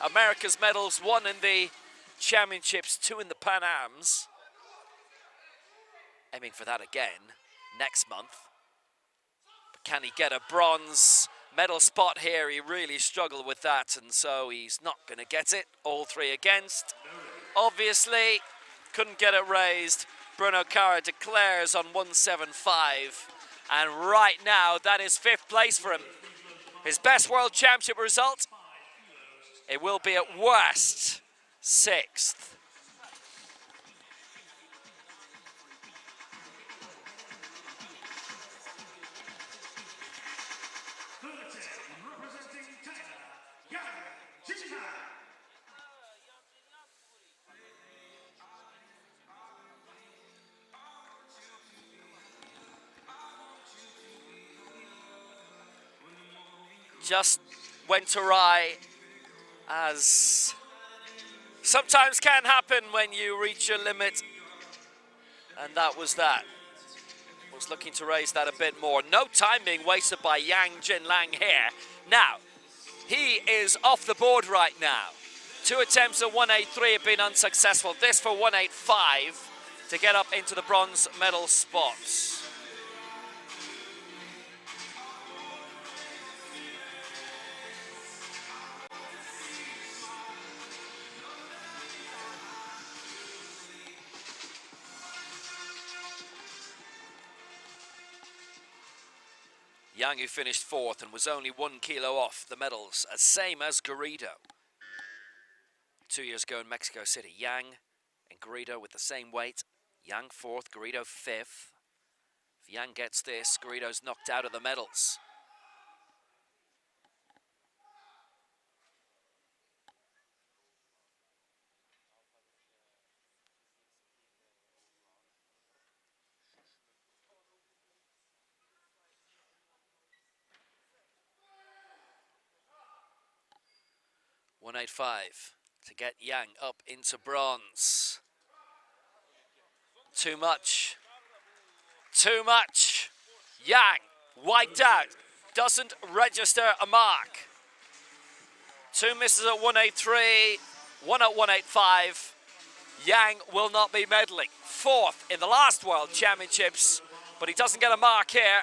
Americas medals, 1 in the Championships, 2 in the Pan Ams. Aiming for that again next month. Can he get a bronze medal spot here? He really struggled with that, and so he's not going to get it. All three against. Obviously, couldn't get it raised. Bruno Cara declares on 175, and right now that is 5th place for him. His best World Championship result, it will be at worst 6th. Just went awry, as sometimes can happen when you reach your limit, and that was that. Was looking to raise that a bit more. No time being wasted by Yang Jinlang here. Now, he is off the board right now. 2 attempts at 183 have been unsuccessful. This for 185 to get up into the bronze medal spots. Yang, who finished 4th and was only 1 kilo off the medals, as same as Garrido. 2 years ago in Mexico City, Yang and Garrido with the same weight. Yang 4th, Garrido 5th. If Yang gets this, Garrido's knocked out of the medals. .185 to get Yang up into bronze. Too much. Too much. Yang wiped out. Doesn't register a mark. 2 misses at 183, 1 at 185. Yang will not be medaling. 4th in the last World Championships, but he doesn't get a mark here.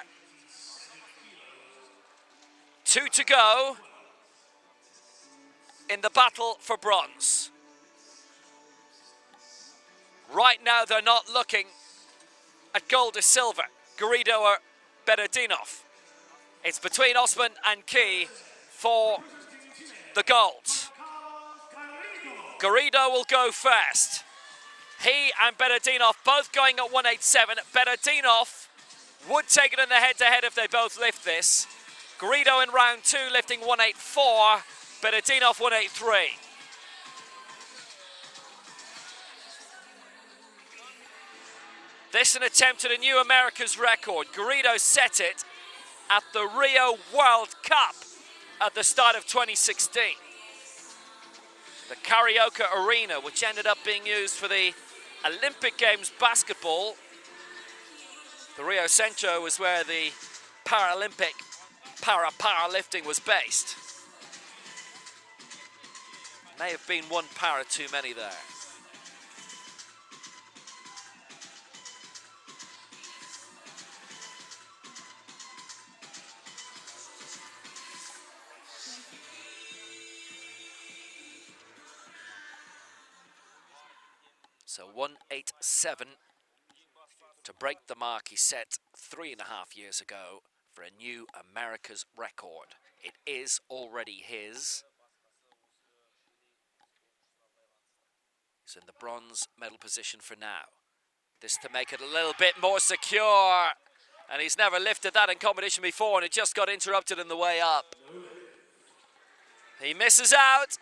2 to go in the battle for bronze. Right now they're not looking at gold or silver, Garrido or Beredinov. It's between Osman and Key for the gold. Garrido will go first. He and Beredinov both going at 187. Beredinov would take it in the head-to-head if they both lift this. Garrido in round 2 lifting 184. Beredinov 183. This an attempt at a new America's record. Garrido set it at the Rio World Cup at the start of 2016. The Carioca Arena, which ended up being used for the Olympic Games basketball. The Rio Centro was where the Paralympic Para Powerlifting was based. May have been 1 para too many there. So 187 to break the mark he set 3.5 years ago for a new America's record. It is already his. He's in the bronze medal position for now. This to make it a little bit more secure. And he's never lifted that in competition before, and it just got interrupted in the way up. He misses out.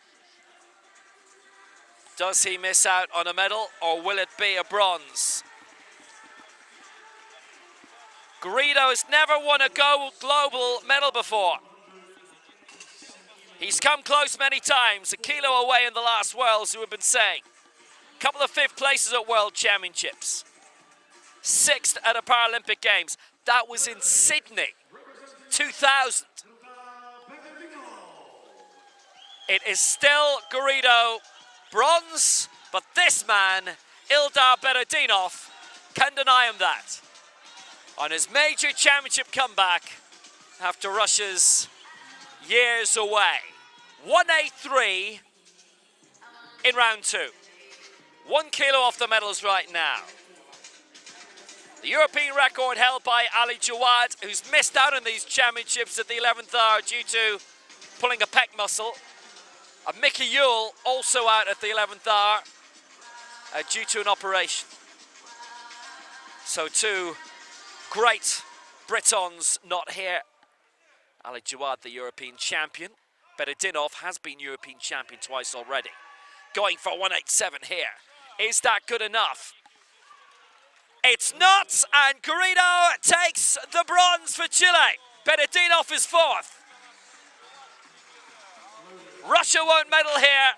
Does he miss out on a medal, or will it be a bronze? Garrido has never won a global medal before. He's come close many times, a kilo away in the last Worlds, who have been saying. Couple of 5th places at World Championships. 6th at a Paralympic Games. That was in Sydney, 2000. It is still Garrido bronze, but this man, Ildar Beredinov, can deny him that. On his major championship comeback, after Russia's years away. 183 in round 2. 1 kilo off the medals right now. The European record held by Ali Jawad, who's missed out on these championships at the 11th hour due to pulling a pec muscle. And Mickey Yule also out at the 11th hour due to an operation. So 2 great Britons not here. Ali Jawad, the European champion. Bedardinov has been European champion twice already. Going for 187 here. Is that good enough? It's not, and Garrido takes the bronze for Chile. Bedardinov is 4th. Russia won't medal here.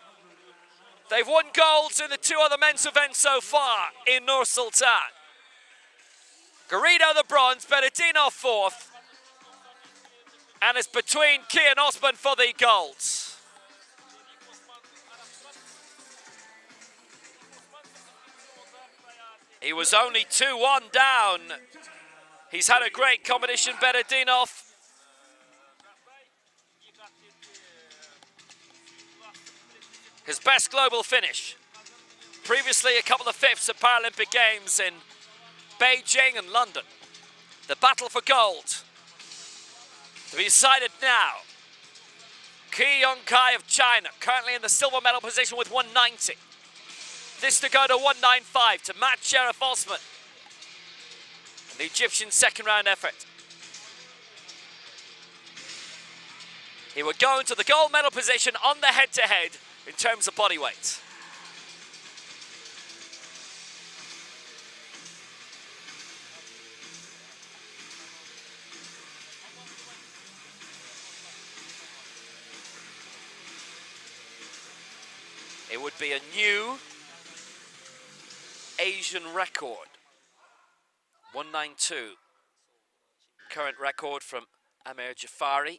They've won golds in the 2 other men's events so far in Nur-Sultan. Garrido the bronze, Bedardinov 4th. And it's between Key and Osman for the golds. He was only 2-1 down. He's had a great competition, Bedardinov. His best global finish. Previously a couple of 5ths at Paralympic Games in Beijing and London. The battle for gold to be decided now. Ki Yongkai of China, currently in the silver medal position with 190. This to go to 195 to match Sheriff Osman. And the Egyptian second round effort. He would go into the gold medal position on the head-to-head in terms of body weight. It would be a new Asian record. 192. Current record from Amir Jafari,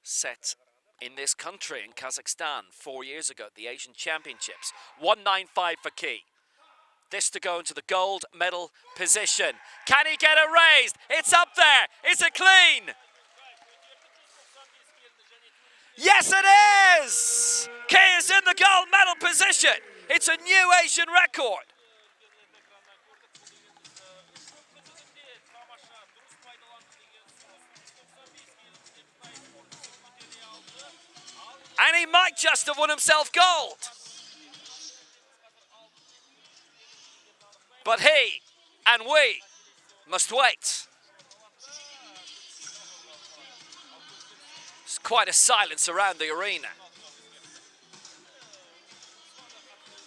set in this country, in Kazakhstan, 4 years ago at the Asian Championships. 195 for Key. This to go into the gold medal position. Can he get it raised? It's up there. Is it clean? Yes, it is! Key is in the gold medal position. It's a new Asian record. And he might just have won himself gold. But he and we must wait. There's quite a silence around the arena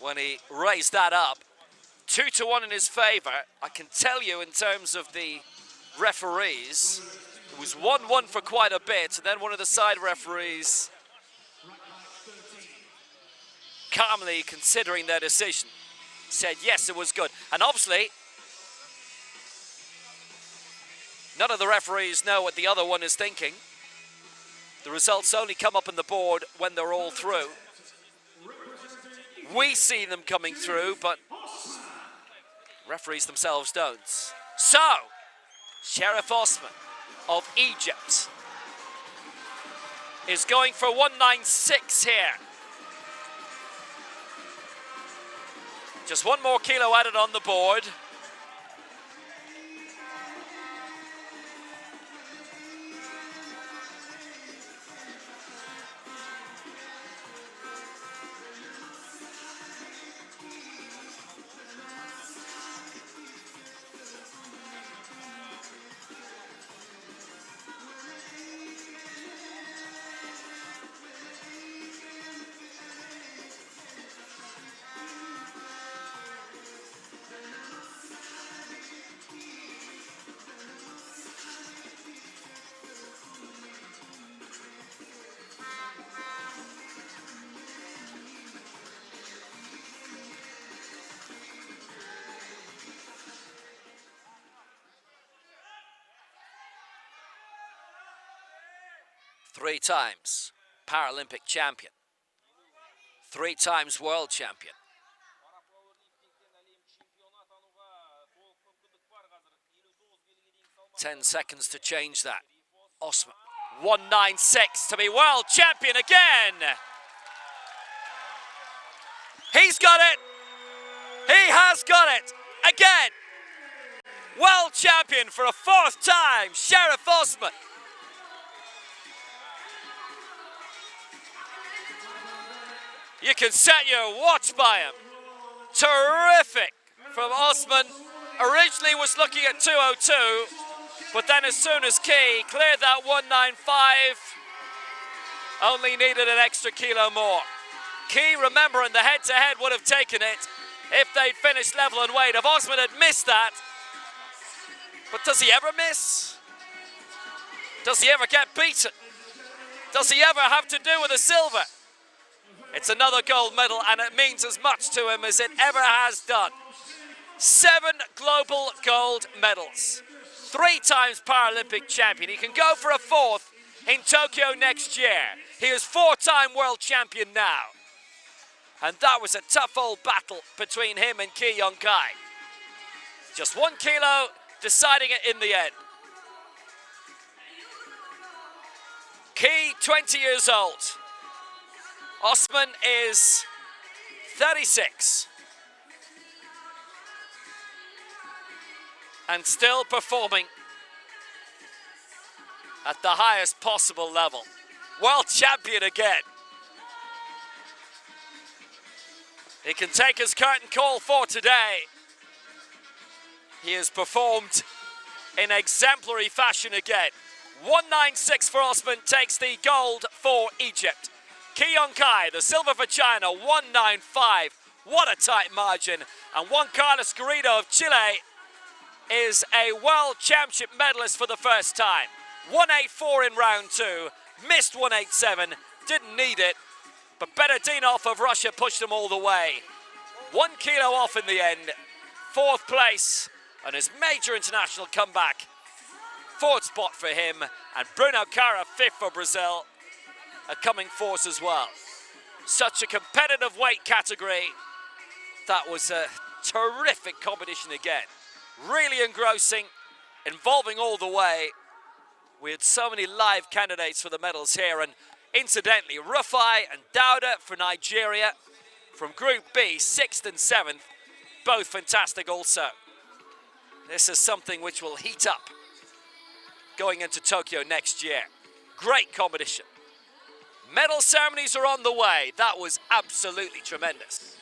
when he raised that up. 2-1 in his favor. I can tell you in terms of the referees, it was 1-1 for quite a bit. And then one of the side referees, calmly considering their decision, said yes, it was good. And obviously, none of the referees know what the other one is thinking. The results only come up on the board when they're all through. We see them coming through, but referees themselves don't. So, Sheriff Osman of Egypt is going for 196 here. Just 1 more kilo added on the board. Three times Paralympic champion. 3 times world champion. "10 seconds to change that." Osman, 196 to be world champion again. He's got it. He has got it again. World champion for a fourth time, Sheriff Osman. You can set your watch by him. Terrific from Osman. Originally was looking at 202, but then as soon as Key cleared that 195, only needed an extra kilo more. Key, remembering the head-to-head would have taken it if they'd finished level in weight. If Osman had missed that, but does he ever miss? Does he ever get beaten? Does he ever have to do with a silver? It's another gold medal, and it means as much to him as it ever has done. 7 global gold medals. 3 times Paralympic champion. He can go for a 4th in Tokyo next year. He is 4-time world champion now. And that was a tough old battle between him and Ki Yong-kai. Just 1 kilo deciding it in the end. Ki, 20 years old. Osman is 36. And still performing at the highest possible level. World champion again. He can take his curtain call for today. He has performed in exemplary fashion again. 196 for Osman, takes the gold for Egypt. Ki Yong-kai, the silver for China, 195. What a tight margin. And Juan Carlos Garrido of Chile is a world championship medalist for the first time. 184 in round 2, missed 187, didn't need it, but Benedinov of Russia pushed him all the way. 1 kilo off in the end, 4th place, and his major international comeback. 4th spot for him, and Bruno Cara, 5th for Brazil, a coming force as well. Such a competitive weight category. That was a terrific competition again. Really engrossing, involving all the way. We had so many live candidates for the medals here, and incidentally, Rufai and Dauda for Nigeria from Group B, 6th and 7th, both fantastic also. This is something which will heat up going into Tokyo next year. Great competition. Medal ceremonies are on the way. That was absolutely tremendous.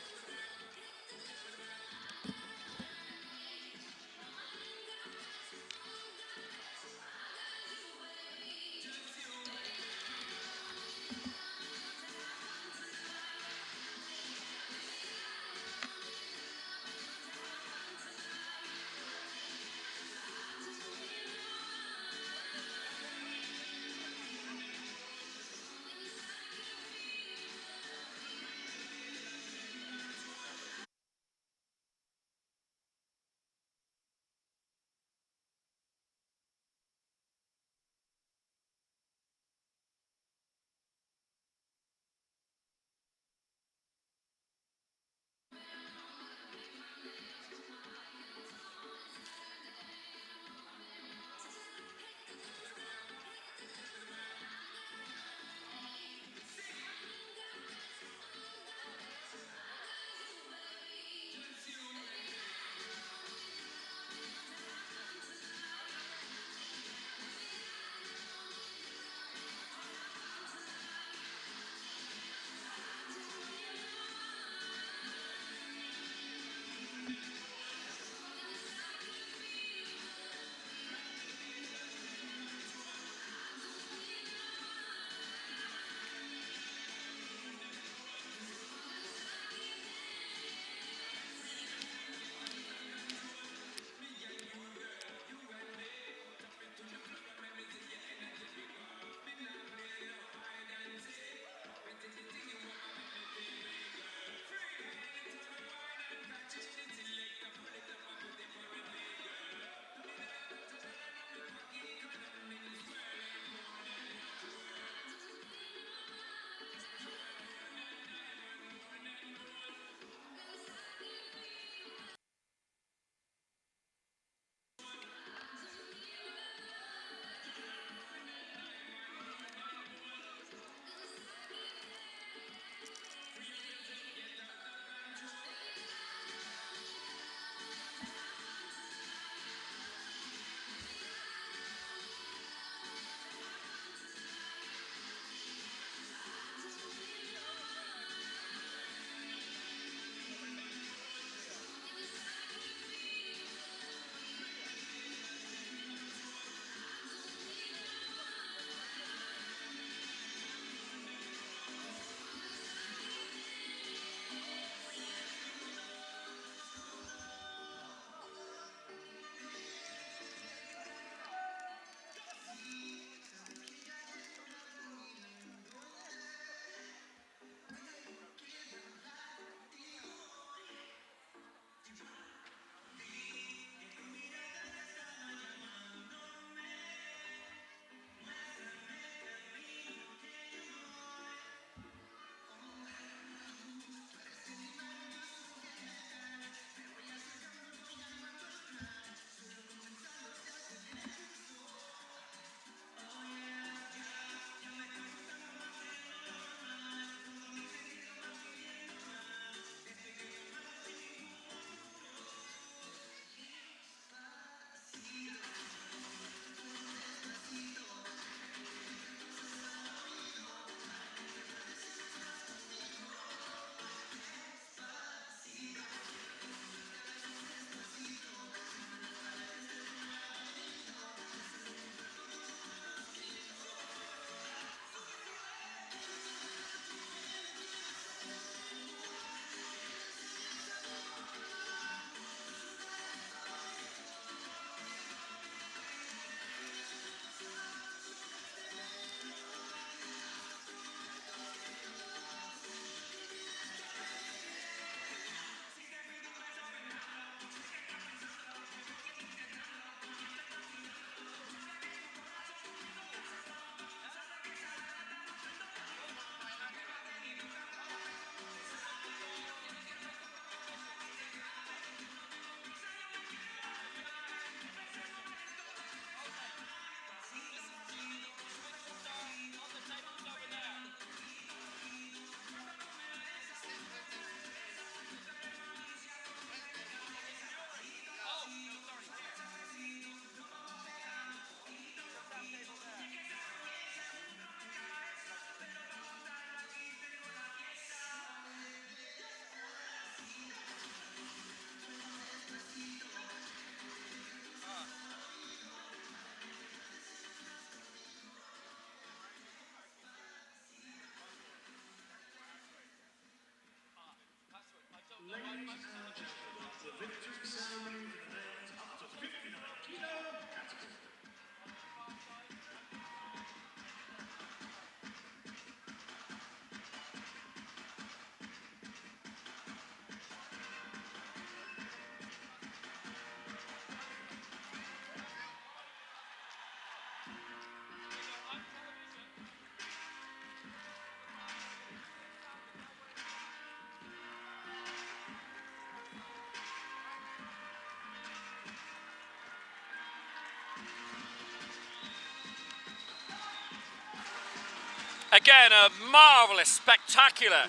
Again, a marvellous, spectacular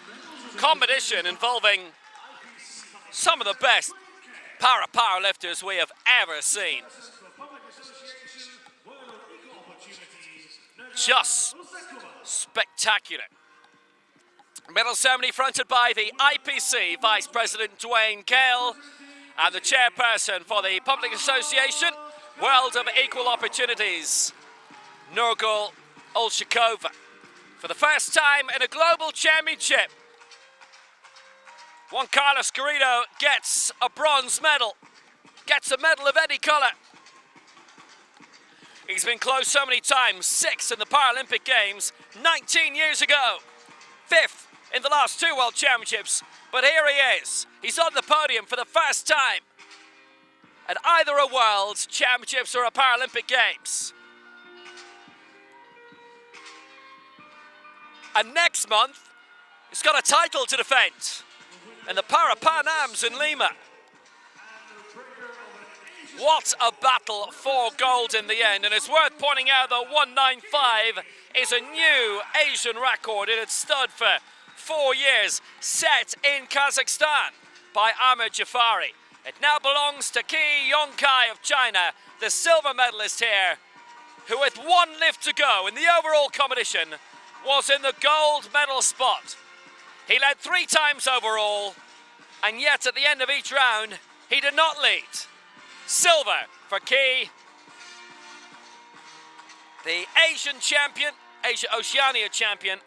competition involving some of the best para-powerlifters we have ever seen. Just spectacular. Medal ceremony fronted by the IPC Vice President Dwayne Gale and the chairperson for the Public Association, World of Equal Opportunities, Nur-Sultan. For the first time in a global championship, Juan Carlos Garrido gets a bronze medal, gets a medal of any colour. He's been close so many times, 6 in the Paralympic Games 19 years ago, 5th in the last 2 World Championships, but here he is. He's on the podium for the first time at either a World Championships or a Paralympic Games. And next month, he's got a title to defend in the Pan Ams in Lima. What a battle for gold in the end, and it's worth pointing out that 195 is a new Asian record. It had stood for 4 years, set in Kazakhstan by Ahmed Jafari. It now belongs to Ki Yongkai of China, the silver medalist here, who with 1 lift to go in the overall competition was in the gold medal spot. He led 3 times overall, and yet at the end of each round, he did not lead. Silver for Ki. The Asian champion, Oceania champion,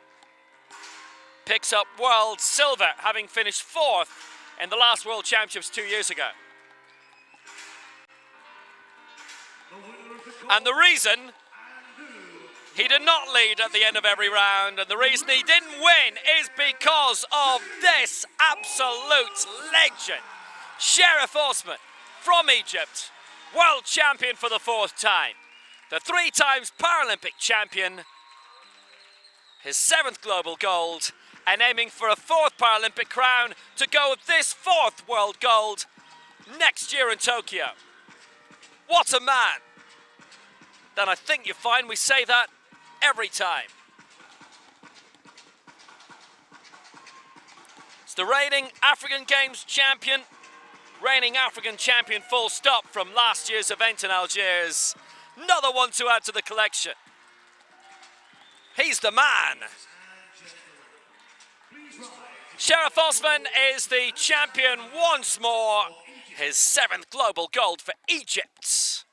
picks up world silver, having finished 4th in the last World Championships 2 years ago. And the reason he did not lead at the end of every round, and the reason he didn't win, is because of this absolute legend. Sheriff Osman from Egypt, world champion for the 4th time. The 3 times Paralympic champion, his 7th global gold, and aiming for a 4th Paralympic crown to go with this 4th world gold next year in Tokyo. What a man. Then I think you find we say that every time. It's the reigning African Games champion, reigning African champion full stop from last year's event in Algiers. Another one to add to the collection. He's the man. Sheriff Osman is the champion once more. His 7th global gold for Egypt.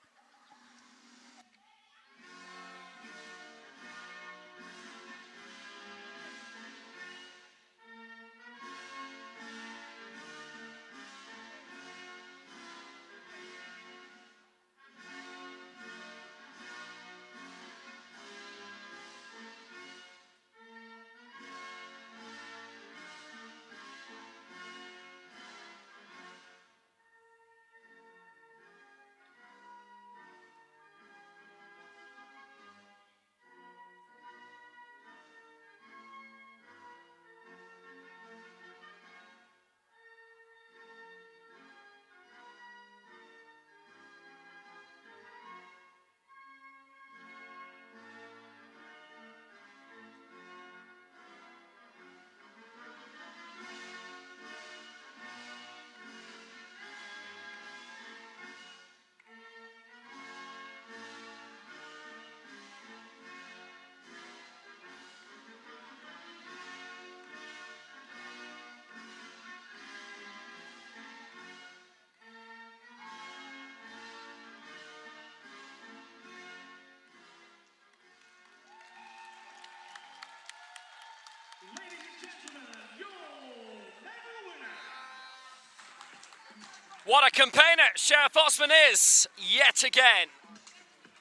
What a campaigner Sheriff Osman is, yet again.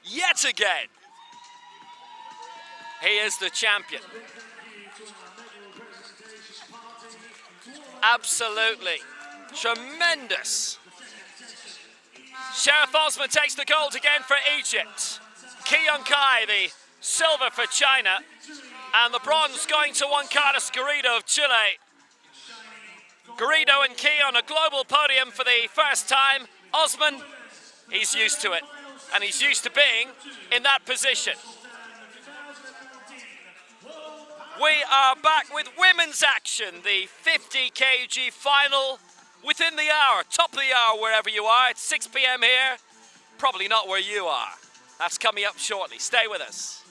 Yet again. He is the champion. Absolutely. Tremendous. Sheriff Osman takes the gold again for Egypt. Ki Yongkai, the silver for China. And the bronze going to Juan Carlos Garrido of Chile. Garrido and Ki on a global podium for the first time. Osman, he's used to it. And he's used to being in that position. We are back with women's action, the 50 kg final within the hour, top of the hour wherever you are. It's 6 p.m. here, probably not where you are. That's coming up shortly. Stay with us.